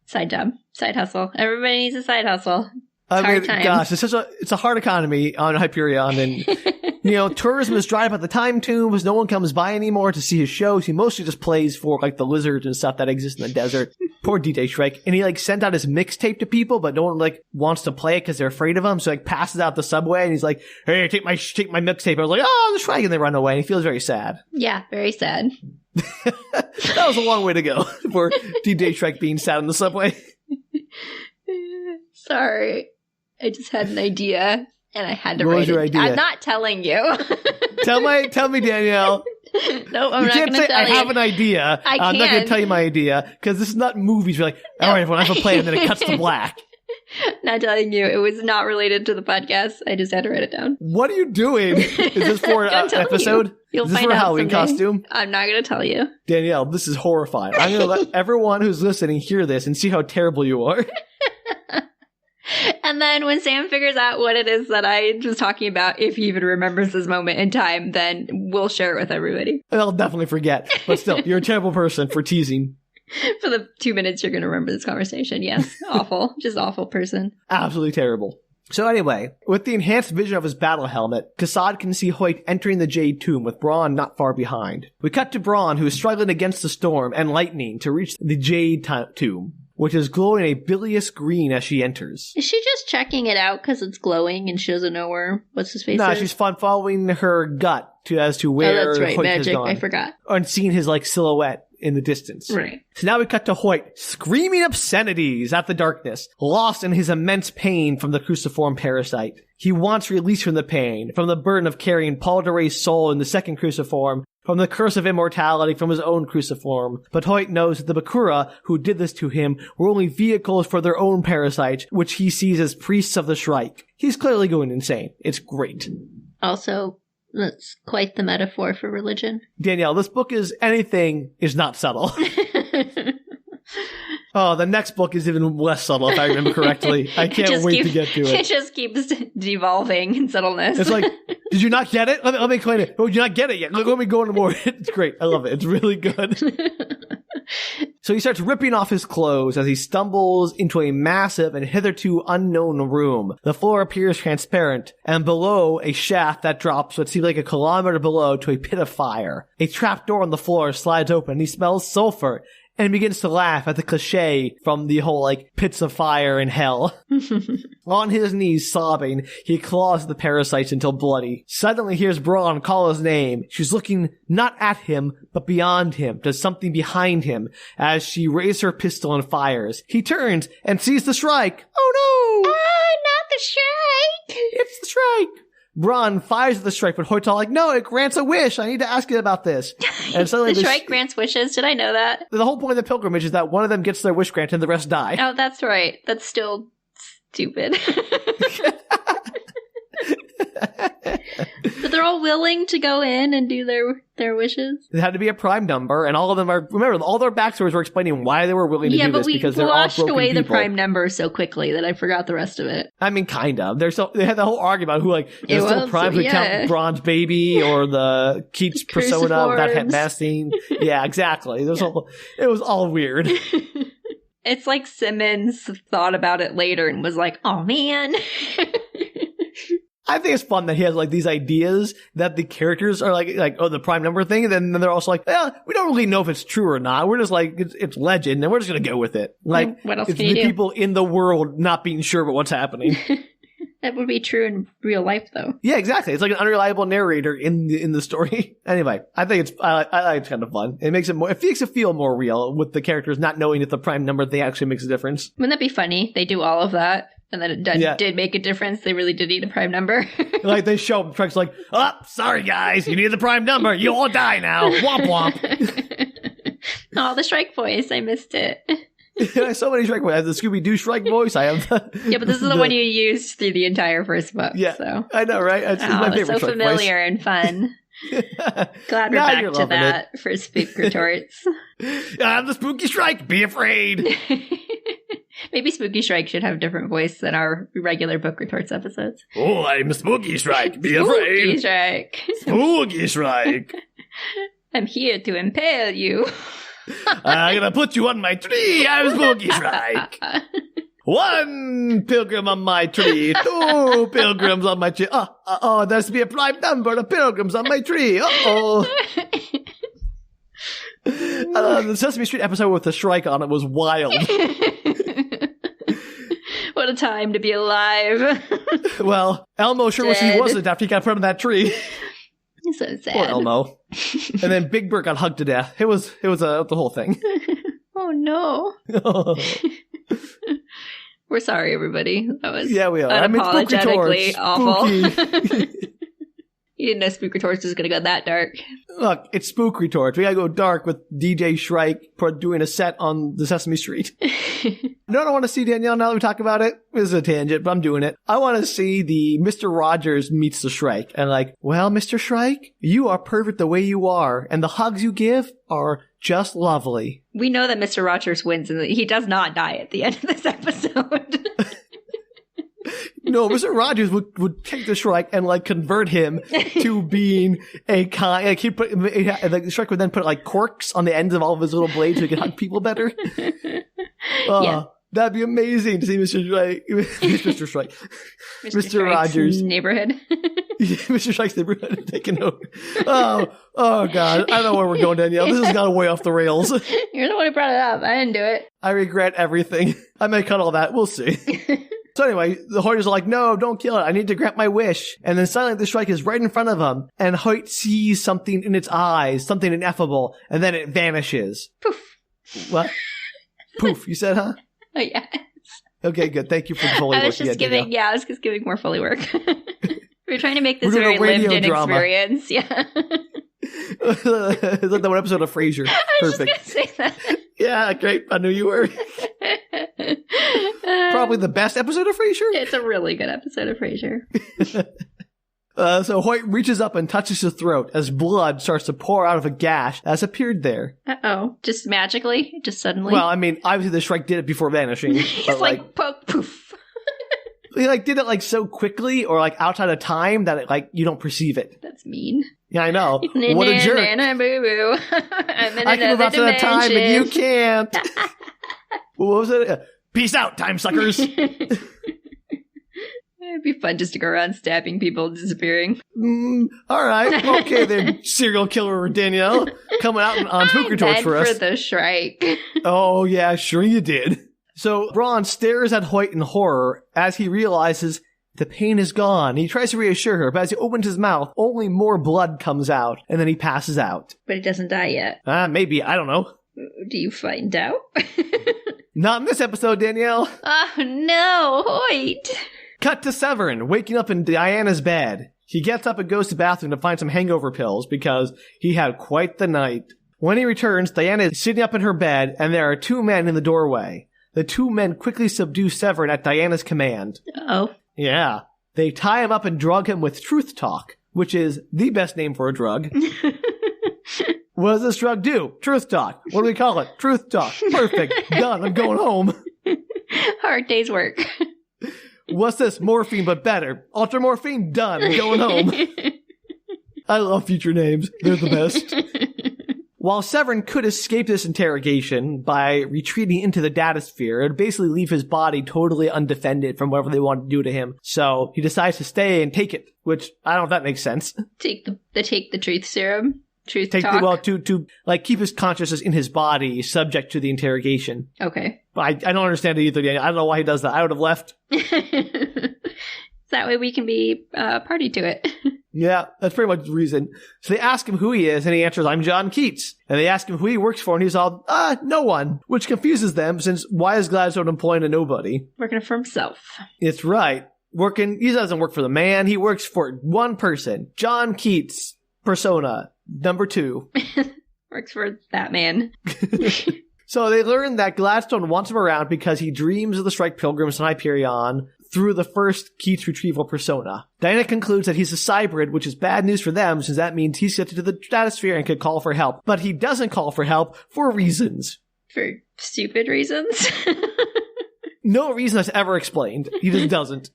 Side job, side hustle. Everybody needs a side hustle. Hard times.
Gosh, it's a hard economy on Hyperion, and tourism is dried up at the time tombs. No one comes by anymore to see his shows. He mostly just plays for like the lizards and stuff that exist in the desert. Poor DJ Shrike. And he sent out his mixtape to people, but no one wants to play it because they're afraid of him. So passes out the subway, and he's like, "Hey, take my mixtape." I was like, "Oh, the Shrike," and they run away. And he feels very sad.
Yeah, very sad.
That was a long way to go for DJ Shrike being sad in the subway.
Sorry. I just had an idea, and I had to
write it. What was your idea?
I'm not telling you.
Tell me, Danielle.
No, I'm not going to tell you.
You can't say, I have an idea. I'm not going to tell you my idea, because this is not movies. You're like, all right, when I have a plan, and then it cuts to black.
Not telling you. It was not related to the podcast. I just had to write it down.
What are you doing? Is this for an episode?
You'll
Is this
find
for a
out
Halloween
someday.
costume?
I'm not going to tell you.
Danielle, this is horrifying. I'm going to let everyone who's listening hear this and see how terrible you are.
And then when Sam figures out what it is that I was talking about, if he even remembers this moment in time, then we'll share it with everybody.
I'll definitely forget. But still, you're a terrible person for teasing.
For the 2 minutes you're going to remember this conversation. Yes. Awful. Just awful person.
Absolutely terrible. So anyway, with the enhanced vision of his battle helmet, Cassad can see Hoyt entering the Jade Tomb with Brawne not far behind. We cut to Brawne, who is struggling against the storm and lightning to reach the Jade Tomb, which is glowing a bilious green as she enters.
Is she just checking it out because it's glowing and she doesn't know where, what's his face
No,
is?
she's following her gut as to where
that's right,
Hoyt
magic.
has gone.
I forgot.
And seeing his silhouette in the distance.
Right.
So now we cut to Hoyt screaming obscenities at the darkness, lost in his immense pain from the cruciform parasite. He wants release from the pain, from the burden of carrying Paul de Rey's soul in the second cruciform, from the curse of immortality from his own cruciform. But Hoyt knows that the Bakura who did this to him were only vehicles for their own parasites, which he sees as priests of the Shrike. He's clearly going insane. It's great.
Also, that's quite the metaphor for religion.
Danielle, this book is not subtle. Oh, the next book is even less subtle, if I remember correctly. I can't wait to get to it.
It just keeps devolving in subtleness.
It's like, did you not get it? Let me explain it. Oh, did you not get it yet? Let me go into more. It's great. I love it. It's really good. So he starts ripping off his clothes as he stumbles into a massive and hitherto unknown room. The floor appears transparent, and below a shaft that drops what seems like a kilometer below to a pit of fire. A trapdoor on the floor slides open, and he smells sulfur and begins to laugh at the cliche from the whole, pits of fire in hell. On his knees, sobbing, he claws the parasites until bloody. Suddenly hears Brawne call his name. She's looking not at him, but beyond him, to something behind him, as she raises her pistol and fires. He turns and sees the Shrike. Oh no!
Ah, not the Shrike!
It's the Shrike! Brawne fires at the Shrike, but Hoyt's all like, no, it grants a wish. I need to ask you about this. And suddenly
The Shrike grants wishes. Did I know that?
The whole point of the pilgrimage is that one of them gets their wish granted and the rest die.
Oh, that's right. That's still stupid. But they're all willing to go in and do their wishes.
It had to be a prime number, and all of them are, remember, all their backstories were explaining why they were willing to do this, because they're all
washed
broken
away
people.
the prime number so quickly that I forgot the rest of it.
I mean, kind of. They had the whole argument about who, is still prime to count Bronze Baby or the Keats persona of that Basting. Yeah, exactly. It was all weird.
It's like Simmons thought about it later and was like, oh man.
I think it's fun that he has these ideas that the characters are the prime number thing, and then they're also we don't really know if it's true or not. We're just it's legend, and we're just gonna go with it.
What else
it's
can you
the
do?
people in the world not being sure about what's happening.
That would be true in real life, though.
Yeah, exactly. It's like an unreliable narrator in the story. Anyway, I think it's kind of fun. It makes it feel more real with the characters not knowing if the prime number thing actually makes a difference.
Wouldn't that be funny? They do all of that. And then it did make a difference. They really did need a prime number.
They show up, Shrike's like, oh, sorry guys, you need the prime number. You all die now. Womp womp.
Oh, the Shrike voice. I missed it.
So many Shrike voices. I have the Scooby-Doo Shrike voice. I have
Yeah, but this is the one you used through the entire first book.
Yeah,
so.
I know, right? It's my favorite
so
Shrike
familiar
voice.
and fun. Glad we're back to that for Spook Retorts.
I'm the spooky Shrike. Be afraid.
Maybe Spooky Shrike should have a different voice than our regular Book Retorts episodes.
Oh, I'm a spooky Shrike. Be afraid.
Spooky Shrike.
Spooky Shrike.
I'm here to impale you.
I'm gonna put you on my tree. I'm spooky Shrike. 1 pilgrim on my tree. 2 pilgrims on my tree. Oh, there's to be a prime number of pilgrims on my tree. Uh-oh. The Sesame Street episode with the Shrike on it was wild.
What a time to be alive.
Well, Elmo sure was he wasn't after he got put on that tree.
So sad.
Poor Elmo. And then Big Bird got hugged to death. It was the whole thing.
Oh no. We're sorry, everybody. That was
we are.
unapologetically awful.
Spooky.
You didn't know Spook Retorts was going to go that dark.
Look, it's Spook Retorts. We gotta go dark with DJ Shrike doing a set on the Sesame Street. You know what I want to see, Danielle, now that we talk about it? This is a tangent, but I'm doing it. I want to see the Mr. Rogers meets the Shrike. And like, well, Mr. Shrike, you are perfect the way you are. And the hugs you give are just lovely.
We know that Mr. Rogers wins and he does not die at the end of this episode.
No, Mr. Rogers would take the Shrike and like convert him to being a kind. Like the Shrike would then put like corks on the ends of all of his little blades so he could hug people better.
Yeah.
That'd be amazing to see Mr. Shrike, Mr. Shrike, Mr. Rogers
neighborhood.
Mr. Shrike's neighborhood taking over. Oh God, I don't know where we're going, Danielle. This has gone way off the rails.
You're the one who brought it up. I didn't do it.
I regret everything. I may cut all that. We'll see. So anyway, the Hoyters are like, no, don't kill it. I need to grant my wish. And then suddenly the Shrike is right in front of him. And Hoyt sees something in its eyes, something ineffable. And then it vanishes.
Poof.
What? Poof, you said, huh?
Oh, yes.
Okay, good. Thank you for the Foley work.
I was just giving more Foley work. We're trying to make this very lived-in experience. Yeah.
It's like that one episode of Frasier. Perfect.
I was just gonna say that.
Yeah, great. I knew you were. Probably the best episode of Frasier.
It's a really good episode of Frasier.
So Hoyt reaches up and touches his throat as blood starts to pour out of a gash that's appeared there.
Uh-oh. Just magically? Just suddenly?
Well, I mean, obviously the Shrike did it before vanishing.
He's like, poke, poof.
He like did it like so quickly or like outside of time that it like you don't perceive it.
That's mean.
Yeah, I know. What a jerk.
Boo-boo.
I can move outside of time and you can't. What was it? Peace out, time suckers.
It'd be fun just to go around stabbing people and disappearing.
All right. Okay, then, serial killer Danielle. Coming out on Spook Retorts for us.
For the Shrike.
Oh, yeah, sure you did. So Brawne stares at Hoyt in horror as he realizes the pain is gone. He tries to reassure her, but as he opens his mouth, only more blood comes out, and then he passes out.
But he doesn't die yet.
Maybe. I don't know.
Do you find out?
Not in this episode, Danielle.
Oh, no, Hoyt.
Cut to Severn, waking up in Diana's bed. He gets up and goes to the bathroom to find some hangover pills because he had quite the night. When he returns, Diana is sitting up in her bed, and there are two men in the doorway. The two men quickly subdue Severn at Diana's command.
Uh-oh.
Yeah. They tie him up and drug him with truth talk, which is the best name for a drug. What does this drug do? Truth talk. What do we call it? Truth talk. Perfect. Done. I'm going home.
Hard day's work.
What's this? Morphine, but better. Ultramorphine? Done. I'm going home. I love future names. They're the best. While Severn could escape this interrogation by retreating into the datasphere, it would basically leave his body totally undefended from whatever they want to do to him. So he decides to stay and take it, which I don't know if that makes sense.
Take the truth serum. Truth
talk? To like keep his consciousness in his body subject to the interrogation.
Okay.
But I don't understand it either, Daniel. I don't know why he does that. I would have left.
That way we can be party to it.
Yeah, that's pretty much the reason. So they ask him who he is, and he answers, I'm John Keats. And they ask him who he works for, and he's all, no one. Which confuses them, since why is Gladstone employing a nobody?
Working for himself.
It's right. He doesn't work for the man. He works for one person. John Keats, persona, number 2.
Works for that man.
So they learn that Gladstone wants him around because he dreams of the Shrike pilgrims in Hyperion through the first Keats retrieval persona. Diana concludes that he's a cybrid, which is bad news for them, since that means he's shifted to the stratosphere and could call for help. But he doesn't call for help for reasons.
For stupid reasons?
No reason that's ever explained. He just doesn't.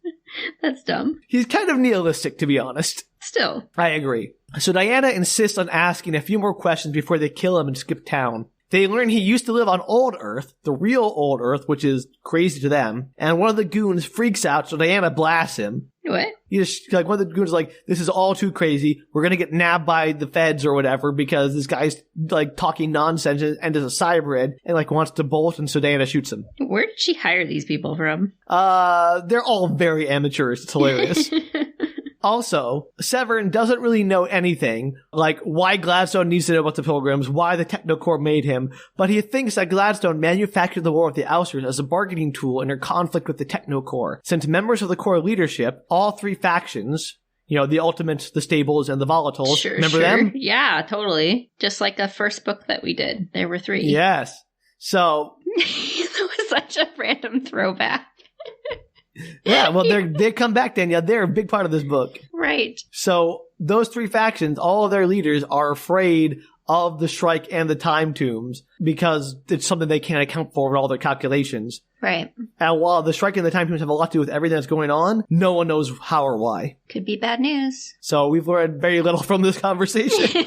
That's dumb.
He's kind of nihilistic, to be honest.
Still.
I agree. So Diana insists on asking a few more questions before they kill him and skip town. They learn he used to live on Old Earth, the real Old Earth, which is crazy to them. And one of the goons freaks out, so Diana blasts him.
What?
One of the goons is like, this is all too crazy. We're gonna get nabbed by the feds or whatever because this guy's like talking nonsense and is a cybrid and like wants to bolt, and so Diana shoots him.
Where did she hire these people from?
They're all very amateurs. It's hilarious. Also, Severn doesn't really know anything, like why Gladstone needs to know about the Pilgrims, why the TechnoCore made him, but he thinks that Gladstone manufactured the war with the Ousters as a bargaining tool in her conflict with the TechnoCore, since members of the core leadership, all 3 factions, the Ultimates, the Stables, and the Volatiles, remember them?
Yeah, totally. Just like the first book that we did. There were 3.
Yes. So...
That was Such a random throwback.
Yeah, well, they come back, Danielle. They're a big part of this book.
Right.
So those three factions, all of their leaders are afraid of the Shrike and the Time Tombs because it's something they can't account for in all their calculations.
Right.
And while the Shrike and the Time Tombs have a lot to do with everything that's going on, no one knows how or why.
Could be bad news.
So we've learned very little from this conversation.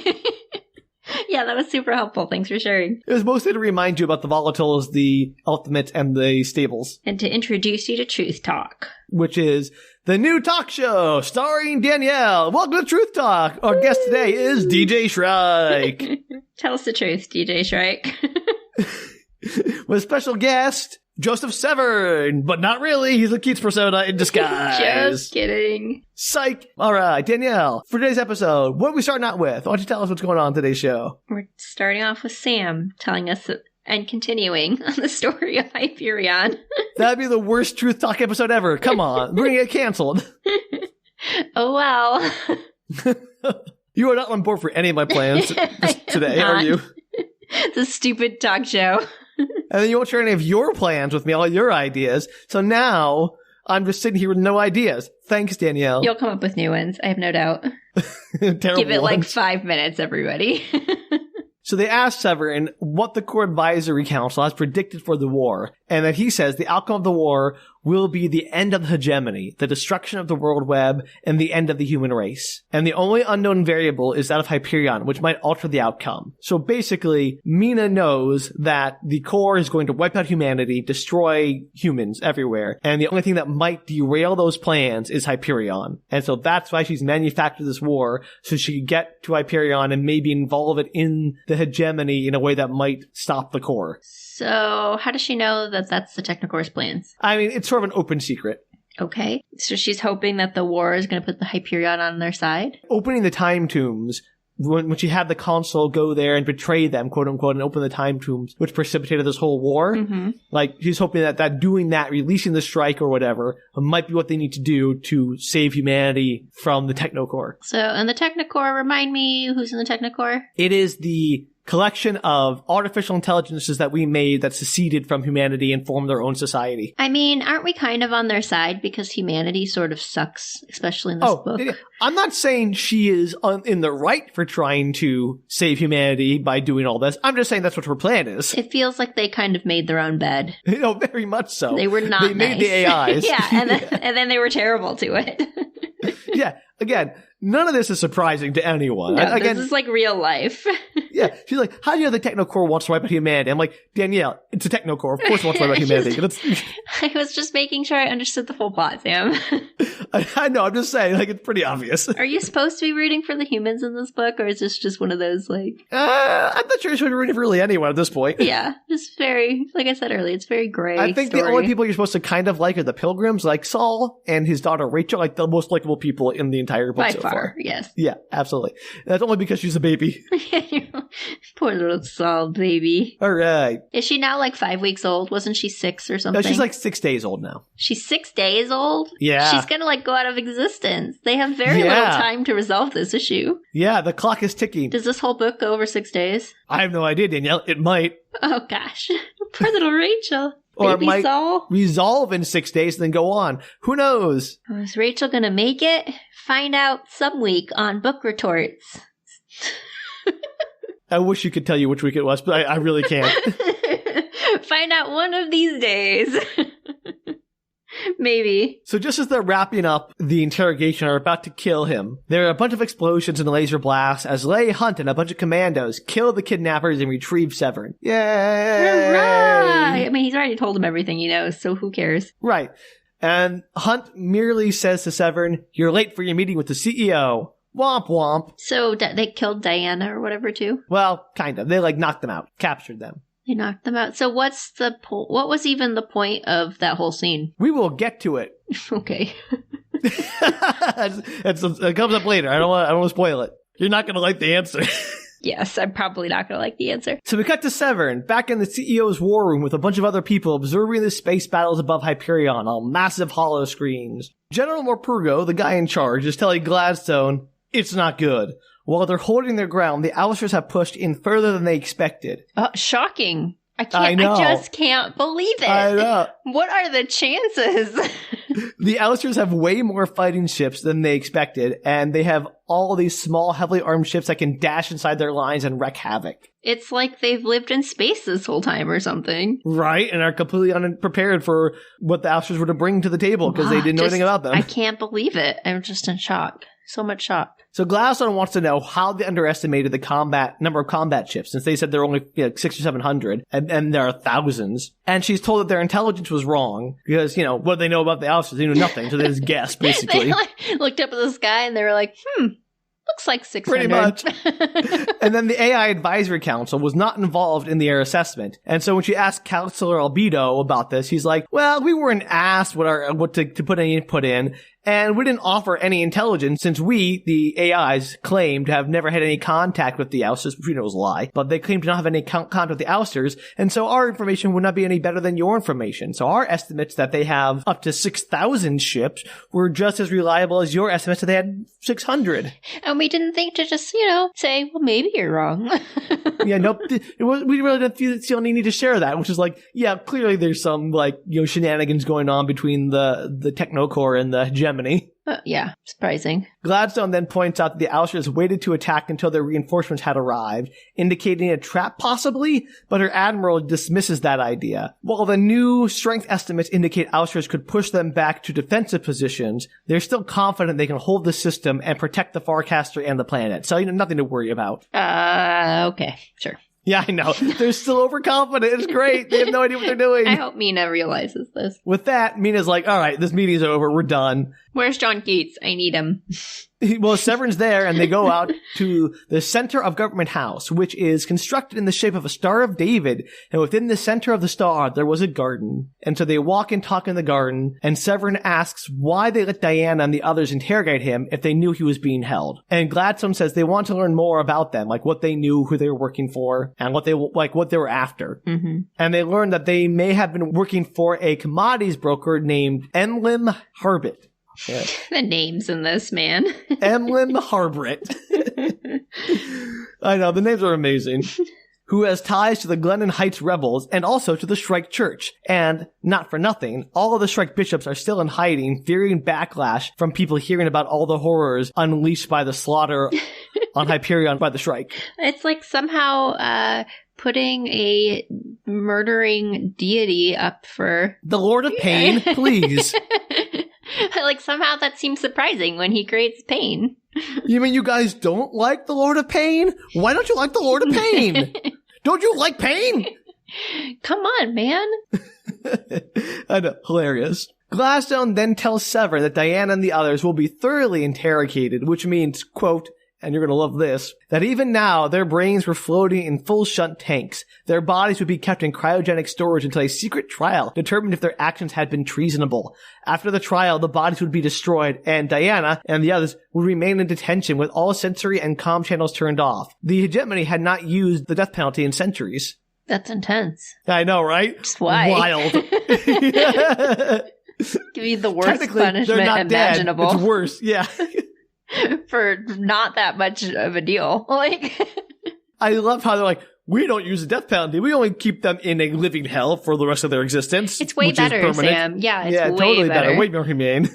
Yeah, that was super helpful. Thanks for sharing.
It was mostly to remind you about the volatiles, the ultimates, and the stables.
And to introduce you to Truth Talk.
Which is the new talk show starring Danielle. Welcome to Truth Talk. Our guest today is DJ Shrike.
Tell us the truth, DJ Shrike.
With special guest, Joseph Severn. But not really. He's a Keats persona in disguise.
Just kidding.
Psych. All right, Danielle, for today's episode, what are we starting out with? Why don't you tell us what's going on in today's show?
We're starting off with Sam telling us and continuing on the story of Hyperion.
That'd be the worst Truth Talk episode ever. Come on. We're going to get canceled.
Oh, well.
You are not on board for any of my plans today, are you?
It's a stupid talk show.
And then you won't share any of your plans with me, all your ideas. So now I'm just sitting here with no ideas. Thanks, Danielle.
You'll come up with new ones, I have no doubt.
Terrible
Give it like
ones.
5 minutes, everybody.
So they asked Severn what the core advisory council has predicted for the war, and that he says the outcome of the war will be the end of the hegemony, the destruction of the world web, and the end of the human race. And the only unknown variable is that of Hyperion, which might alter the outcome. So basically, Meina knows that the core is going to wipe out humanity, destroy humans everywhere, and the only thing that might derail those plans is Hyperion. And so that's why she's manufactured this war, so she can get to Hyperion and maybe involve it in the hegemony in a way that might stop the core.
So how does she know that that's the TechnoCore's plans?
I mean, it's sort of an open secret.
Okay. So she's hoping that the war is going to put the Hyperion on their side?
Opening the Time Tombs, when she had the consul go there and betray them, quote unquote, and open the Time Tombs, which precipitated this whole war, like, she's hoping that doing that, releasing the Shrike or whatever, might be what they need to do to save humanity from the TechnoCore.
So, and the TechnoCore, remind me who's in the TechnoCore?
It is the collection of artificial intelligences that we made that seceded from humanity and formed their own society.
I mean, aren't we kind of on their side because humanity sort of sucks, especially in this book?
I'm not saying she is in the right for trying to save humanity by doing all this. I'm just saying that's what her plan is.
It feels like they kind of made their own bed.
You know, very much so.
They were not
They made the AIs.
Yeah, and then they were terrible to it.
Yeah, again, none of this is surprising to anyone.
No,
Again,
this is like real life.
Yeah, she's like, how do you know the TechnoCore wants to wipe out humanity? I'm like, Danielle, it's a TechnoCore. Of course it wants to wipe out humanity.
I was just making sure I understood the full plot, Sam.
I know, I'm just saying, like, it's pretty obvious.
Are you supposed to be rooting for the humans in this book, or is this just one of those, like...
I'm not sure you should be rooting for really anyone at this point.
Yeah, just very, like I said earlier, it's very gray.
I think
story.
the only people you're supposed to kind of like are the pilgrims, like Saul and his daughter Rachel, like the most likable people in the entire book
By
so
far,
far.
yes.
Yeah, absolutely. That's only because she's a baby.
Poor little Saul baby.
All right.
Is she now like 5 weeks old? Wasn't she 6 or something?
No, she's like 6 days old now.
She's 6 days old?
Yeah.
She's gonna like go out of existence. They have very little time to resolve this issue.
Yeah, the clock is ticking.
Does this whole book go over 6 days?
I have no idea, Danielle. It might.
Oh gosh. Poor little Rachel.
Or
Baby
it might
Saul.
resolve in 6 days and then go on. Who knows?
Is Rachel gonna make it? Find out some week on Book Retorts.
I wish you could tell you which week it was, but I really can't.
Find out one of these days. Maybe.
So just as they're wrapping up the interrogation are about to kill him, there are a bunch of explosions and laser blasts as Leigh Hunt and a bunch of commandos kill the kidnappers and retrieve Severn. Yay!
Hooray! I mean, he's already told him everything he knows, so who cares?
Right. And Hunt merely says to Severn, "You're late for your meeting with the CEO." Womp womp.
So they killed Diana or whatever too?
Well, kind of. They knocked them out, captured them.
They knocked them out. So what's the what was even the point of that whole scene?
We will get to it.
Okay.
It comes up later. I don't want to spoil it. You're not going to like the answer.
Yes, I'm probably not going to like the answer.
So we cut to Severn, back in the CEO's war room with a bunch of other people observing the space battles above Hyperion on massive hollow screens. General Morpurgo, the guy in charge, is telling Gladstone, it's not good. While they're holding their ground, the Ousters have pushed in further than they expected.
Shocking. I just can't believe it.
I know.
What are the chances?
The Ousters have way more fighting ships than they expected, and they have all these small, heavily armed ships that can dash inside their lines and wreak havoc.
It's like they've lived in space this whole time or something.
Right, and are completely unprepared for what the Ousters were to bring to the table because they didn't know anything about them.
I can't believe it. I'm just in shock. So much shock.
So Gladstone wants to know how they underestimated the number of combat ships, since they said there are only 600 or 700, and there are thousands. And she's told that their intelligence was wrong, because, what do they know about the Ousters? They knew nothing, so they just guessed, basically.
They looked up at the sky and they were like, looks like 600.
Pretty much. And then the AI Advisory Council was not involved in their assessment. And so when she asked Counselor Albedo about this, he's like, well, we weren't asked what to put any input in. And we didn't offer any intelligence since we, the AIs, claimed to have never had any contact with the Ousters, which we know is a lie. But they claimed to not have any contact with the Ousters, and so our information would not be any better than your information. So our estimates that they have up to 6,000 ships were just as reliable as your estimates that they had 600.
And we didn't think to just, say, well, maybe you're wrong.
Yeah, nope. We really didn't feel any need to share that, which is like, yeah, clearly there's some, shenanigans going on between the TechnoCore and the Hegemony.
Yeah, surprising.
Gladstone then points out that the Ousters waited to attack until their reinforcements had arrived, indicating a trap possibly, but her admiral dismisses that idea. While the new strength estimates indicate Ousters could push them back to defensive positions, they're still confident they can hold the system and protect the Farcaster and the planet. So, nothing to worry about.
Okay, sure.
Yeah, I know. They're still overconfident. It's great. They have no idea what they're doing.
I hope Meina realizes this.
With that, Mina's like, all right, this meeting's over. We're done.
Where's John Keats? I need him.
Well, Severn's there, and they go out to the center of Government House, which is constructed in the shape of a Star of David, and within the center of the star, there was a garden. And so they walk and talk in the garden, and Severn asks why they let Diana and the others interrogate him if they knew he was being held. And Gladstone says they want to learn more about them, like what they knew, who they were working for, and what they were after. Mm-hmm. And they learn that they may have been working for a commodities broker named Emlyn Harbit. Yeah.
The names in this, man.
Emlyn Harbit. I know, the names are amazing. Who has ties to the Glennon Heights rebels and also to the Shrike Church. And, not for nothing, all of the Shrike bishops are still in hiding, fearing backlash from people hearing about all the horrors unleashed by the slaughter on Hyperion by the Shrike. It's
like somehow putting a murdering deity up for...
The Lord of Pain, please.
Like, somehow that seems surprising when he creates pain.
You mean you guys don't like the Lord of Pain? Why don't you like the Lord of Pain? Don't you like pain?
Come on, man.
I know, hilarious. Gladstone then tells Severn that Diana and the others will be thoroughly interrogated, which means, quote, and you're going to love this, that even now their brains were floating in full shunt tanks. Their bodies would be kept in cryogenic storage until a secret trial determined if their actions had been treasonable. After the trial, the bodies would be destroyed, and Diana and the others would remain in detention with all sensory and comm channels turned off. The Hegemony had not used the death penalty in centuries.
That's intense.
I know, right?
Just why?
Wild.
Give you the worst punishment they're not imaginable.
Dead. It's worse, yeah.
For not that much of a deal.
I love how they're like, we don't use the death penalty. We only keep them in a living hell for the rest of their existence.
It's way better, Sam. Yeah, it's way
totally
better.
Way more humane.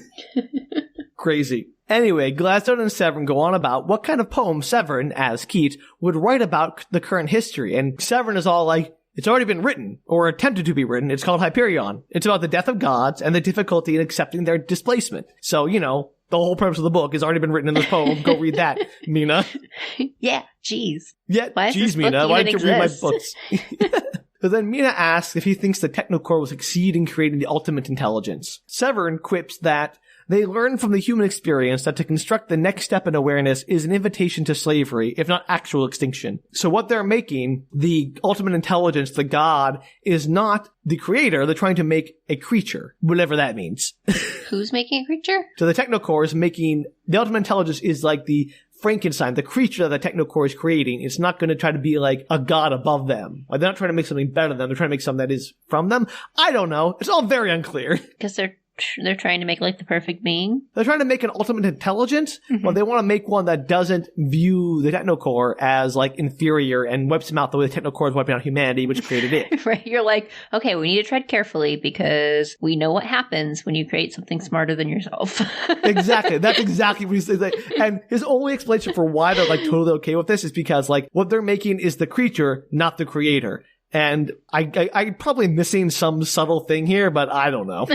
Crazy. Anyway, Gladstone and Severn go on about what kind of poem Severn, as Keats, would write about the current history. And Severn is all like, it's already been written, or attempted to be written. It's called Hyperion. It's about the death of gods and the difficulty in accepting their displacement. So, the whole purpose of the book has already been written in this poem. Go read that, Meina.
Yeah, jeez.
Yeah, jeez, Meina. Why don't you read my books? So then Meina asks if he thinks the TechnoCore will succeed in creating the ultimate intelligence. Severn quips that they learn from the human experience that to construct the next step in awareness is an invitation to slavery, if not actual extinction. So what they're making, the ultimate intelligence, the god, is not the creator. They're trying to make a creature, whatever that means.
Who's making a creature?
So the TechnoCore is making, the ultimate intelligence is like the Frankenstein, the creature that the TechnoCore is creating. It's not going to try to be like a god above them. Like, they're not trying to make something better than them. They're trying to make something that is from them. I don't know. It's all very unclear.
Because they're They're trying to make like the perfect being.
They're trying to make an ultimate intelligence, but they want to make one that doesn't view the TechnoCore as like inferior and wipes them out the way the TechnoCore is wiping out humanity, which created it.
Right. You're like, okay, we need to tread carefully because we know what happens when you create something smarter than yourself.
Exactly. That's exactly what he says. And his only explanation for why they're like totally okay with this is because like what they're making is the creature, not the creator. And I'm probably missing some subtle thing here, but I don't know.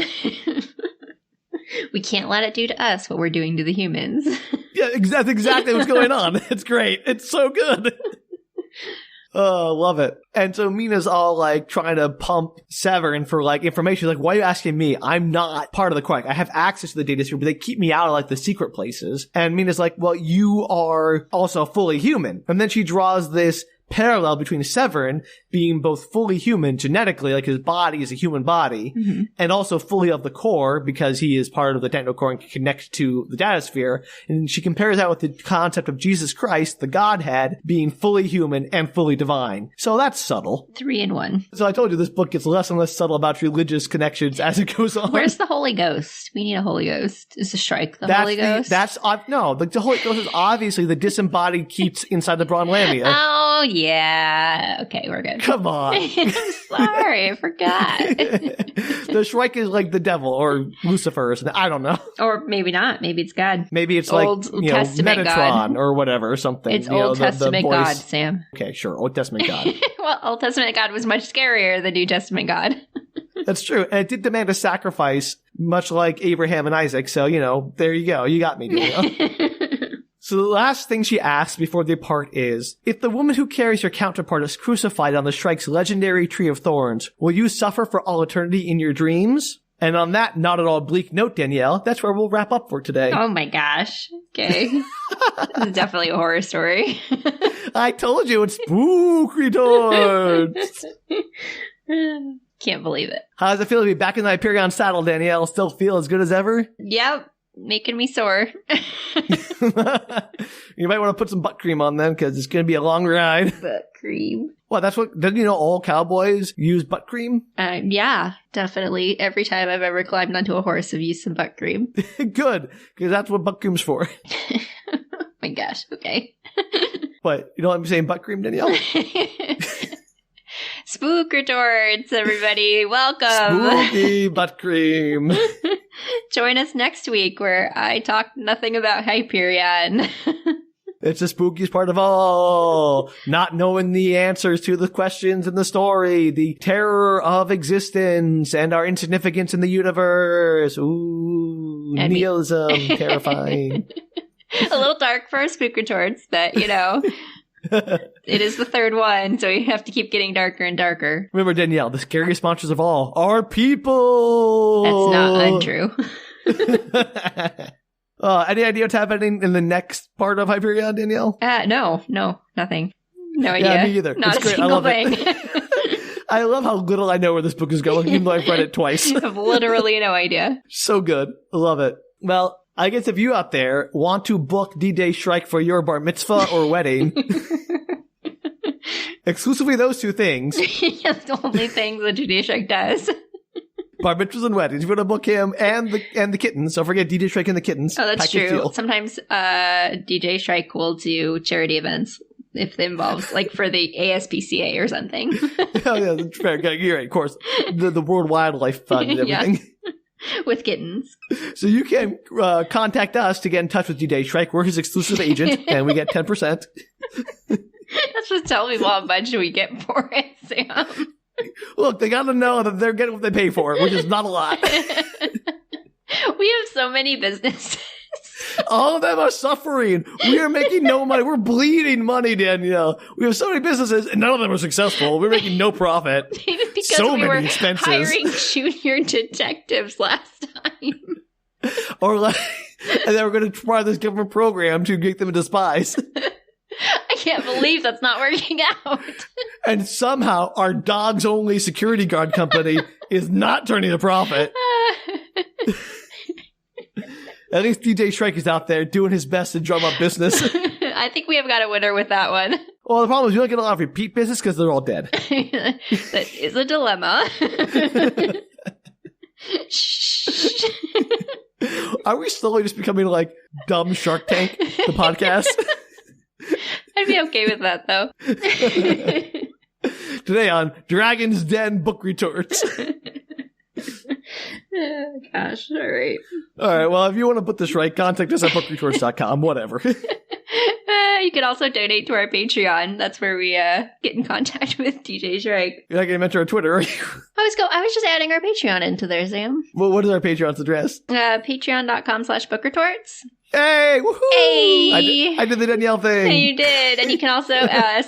We can't let it do to us what we're doing to the humans.
Yeah, that's exactly what's going on. It's great. It's so good. Oh, love it. And so Meina's all like trying to pump Severn for like information. Like, why are you asking me? I'm not part of the Core. I have access to the data sphere, but they keep me out of like the secret places. And Meina's like, well, you are also fully human. And then she draws this parallel between Severn being both fully human genetically, like his body is a human body, and also fully of the core because he is part of the TechnoCore and can connect to the data sphere. And she compares that with the concept of Jesus Christ, the Godhead, being fully human and fully divine. So that's subtle.
3 in 1.
So I told you this book gets less and less subtle about religious connections as it goes on.
Where's the Holy Ghost? We need a Holy Ghost. Is the Shrike the Holy Ghost?
No, the Holy Ghost is obviously the disembodied Keats inside the Brawne Lamia.
Oh, yeah. Okay, we're good.
Come on.
I'm sorry, I forgot.
The Shrike is like the devil or Lucifer or something. I don't know.
Or maybe not. Maybe it's God.
Maybe it's
Old
like,
Testament
Metatron
God.
or whatever or something.
It's Old Testament God, Sam.
Okay, sure. Old Testament God.
Well, Old Testament God was much scarier than New Testament God.
That's true. And it did demand a sacrifice, much like Abraham and Isaac. So, there you go. You got me, Danielle. So the last thing she asks before they part is, if the woman who carries your counterpart is crucified on the Shrike's legendary Tree of Thorns, will you suffer for all eternity in your dreams? And on that not at all bleak note, Danielle, that's where we'll wrap up for today.
Oh my gosh. Okay. This is definitely a horror story.
I told you, it's Spook Retorts.
Can't believe it.
How does it feel to be back in the Hyperion saddle, Danielle? Still feel as good as ever?
Yep. Making me sore.
You might want to put some butt cream on then, because it's going to be a long ride.
Butt cream.
Well, didn't you know all cowboys use butt cream?
Yeah, definitely. Every time I've ever climbed onto a horse, I've used some butt cream.
Good, because that's what butt cream's for.
Oh my gosh, okay.
What, you don't want me saying butt cream, Danielle?
Spook Retorts, everybody. Welcome.
Spooky butt cream.
Join us next week where I talk nothing about Hyperion.
It's the spookiest part of all. Not knowing the answers to the questions in the story. The terror of existence and our insignificance in the universe. Ooh, nihilism. Terrifying.
A little dark for our Spook Retorts, but, it is the third one, so we have to keep getting darker and darker.
Remember, Danielle, the scariest monsters of all are people.
That's not untrue.
Any idea what's happening in the next part of Hyperion, Danielle?
No, nothing. No idea.
Yeah, me either.
Not
it's
a
great.
single thing.
I love how little I know where this book is going, even though I've read it twice.
I have literally no idea.
So good. I love it. Well, I guess if you out there want to book DJ Shrike for your bar mitzvah or wedding, exclusively those two things.
That's the only thing that DJ Shrike does.
Bar mitzvahs and weddings. If you want to book him and the kittens, don't forget DJ Shrike and the kittens.
Oh, that's true. Sometimes DJ Shrike will do charity events if it involves, like, for the ASPCA or something.
Oh, yeah, that's fair. You're right, of course. The World Wildlife Fund and everything.
Yeah. With kittens.
So you can contact us to get in touch with DJ Shrike. We're his exclusive agent, and we get 10%.
That's just tell people how much we get for it, Sam.
Look, they got to know that they're getting what they pay for, which is not a lot.
We have so many businesses.
All of them are suffering. We are making no money. We're bleeding money, Danielle. We have so many businesses, and none of them are successful. We're making no profit.
Because
so
we were
many expenses.
hiring junior detectives last time.
Or and then we're going to try this government program to get them into spies.
I can't believe that's not working out.
And somehow our dogs-only security guard company is not turning a profit. At least DJ Shrike is out there doing his best to drum up business.
I think we have got a winner with that one.
Well, the problem is you don't get a lot of repeat business because they're all dead.
That is a dilemma. Shh.
Are we slowly just becoming like dumb Shark Tank, the podcast?
I'd be okay with that, though.
Today on Dragon's Den Book Retorts.
Oh, gosh, all right.
All right, well, if you want to put this right, contact us at bookretorts.com, whatever.
You can also donate to our Patreon. That's where we get in contact with DJ Shrike.
You're not going to mention our Twitter, are you?
I was just adding our Patreon into there, Sam.
Well, what is our Patreon's address?
Patreon.com/bookretorts.
Hey, woohoo!
Hey!
I did the Danielle thing.
You did. And you can also,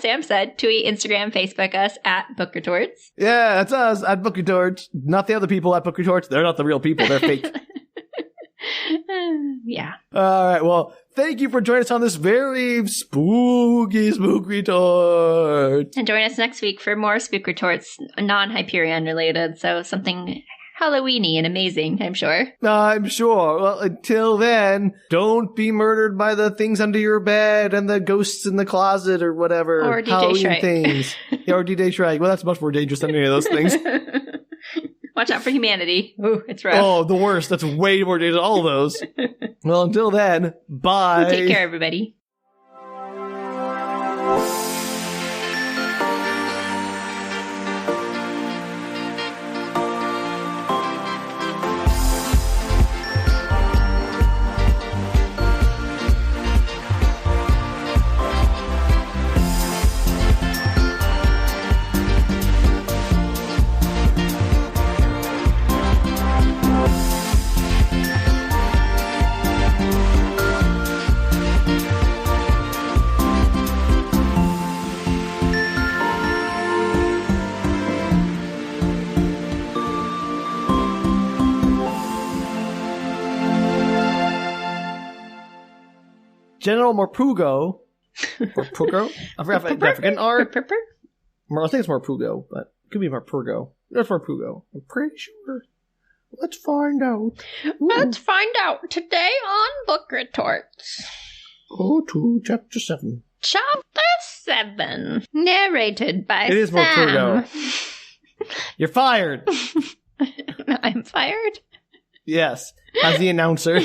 Sam said, tweet, Instagram, Facebook us at Book Retorts.
Yeah, that's us at Book Retorts. Not the other people at Book Retorts. They're not the real people. They're fake.
Yeah.
All right, well, thank you for joining us on this very spooky Spook Retorts.
And join us next week for more Spook Retorts, non-Hyperion related. So something Halloween-y and amazing, I'm sure.
I'm sure. Well, until then, don't be murdered by the things under your bed and the ghosts in the closet or whatever.
Or DJ
Halloween
Shrike.
Things. Yeah, or DJ Shrike. Well, that's much more dangerous than any of those things.
Watch out for humanity. Ooh, it's rough.
Oh, the worst. That's way more dangerous than all of those. Well, until then, bye.
Take care, everybody.
General Morprugo. Morprugo? I forgot an R. I think it's Morprugo, but it could be Morprugo. It's Morprugo. I'm pretty sure. Let's find out.
Let's find out today on Book Retorts.
Go to Chapter 7.
Chapter 7. Narrated by
It is
Sam.
Morprugo. You're fired.
I'm fired?
Yes, as the announcer.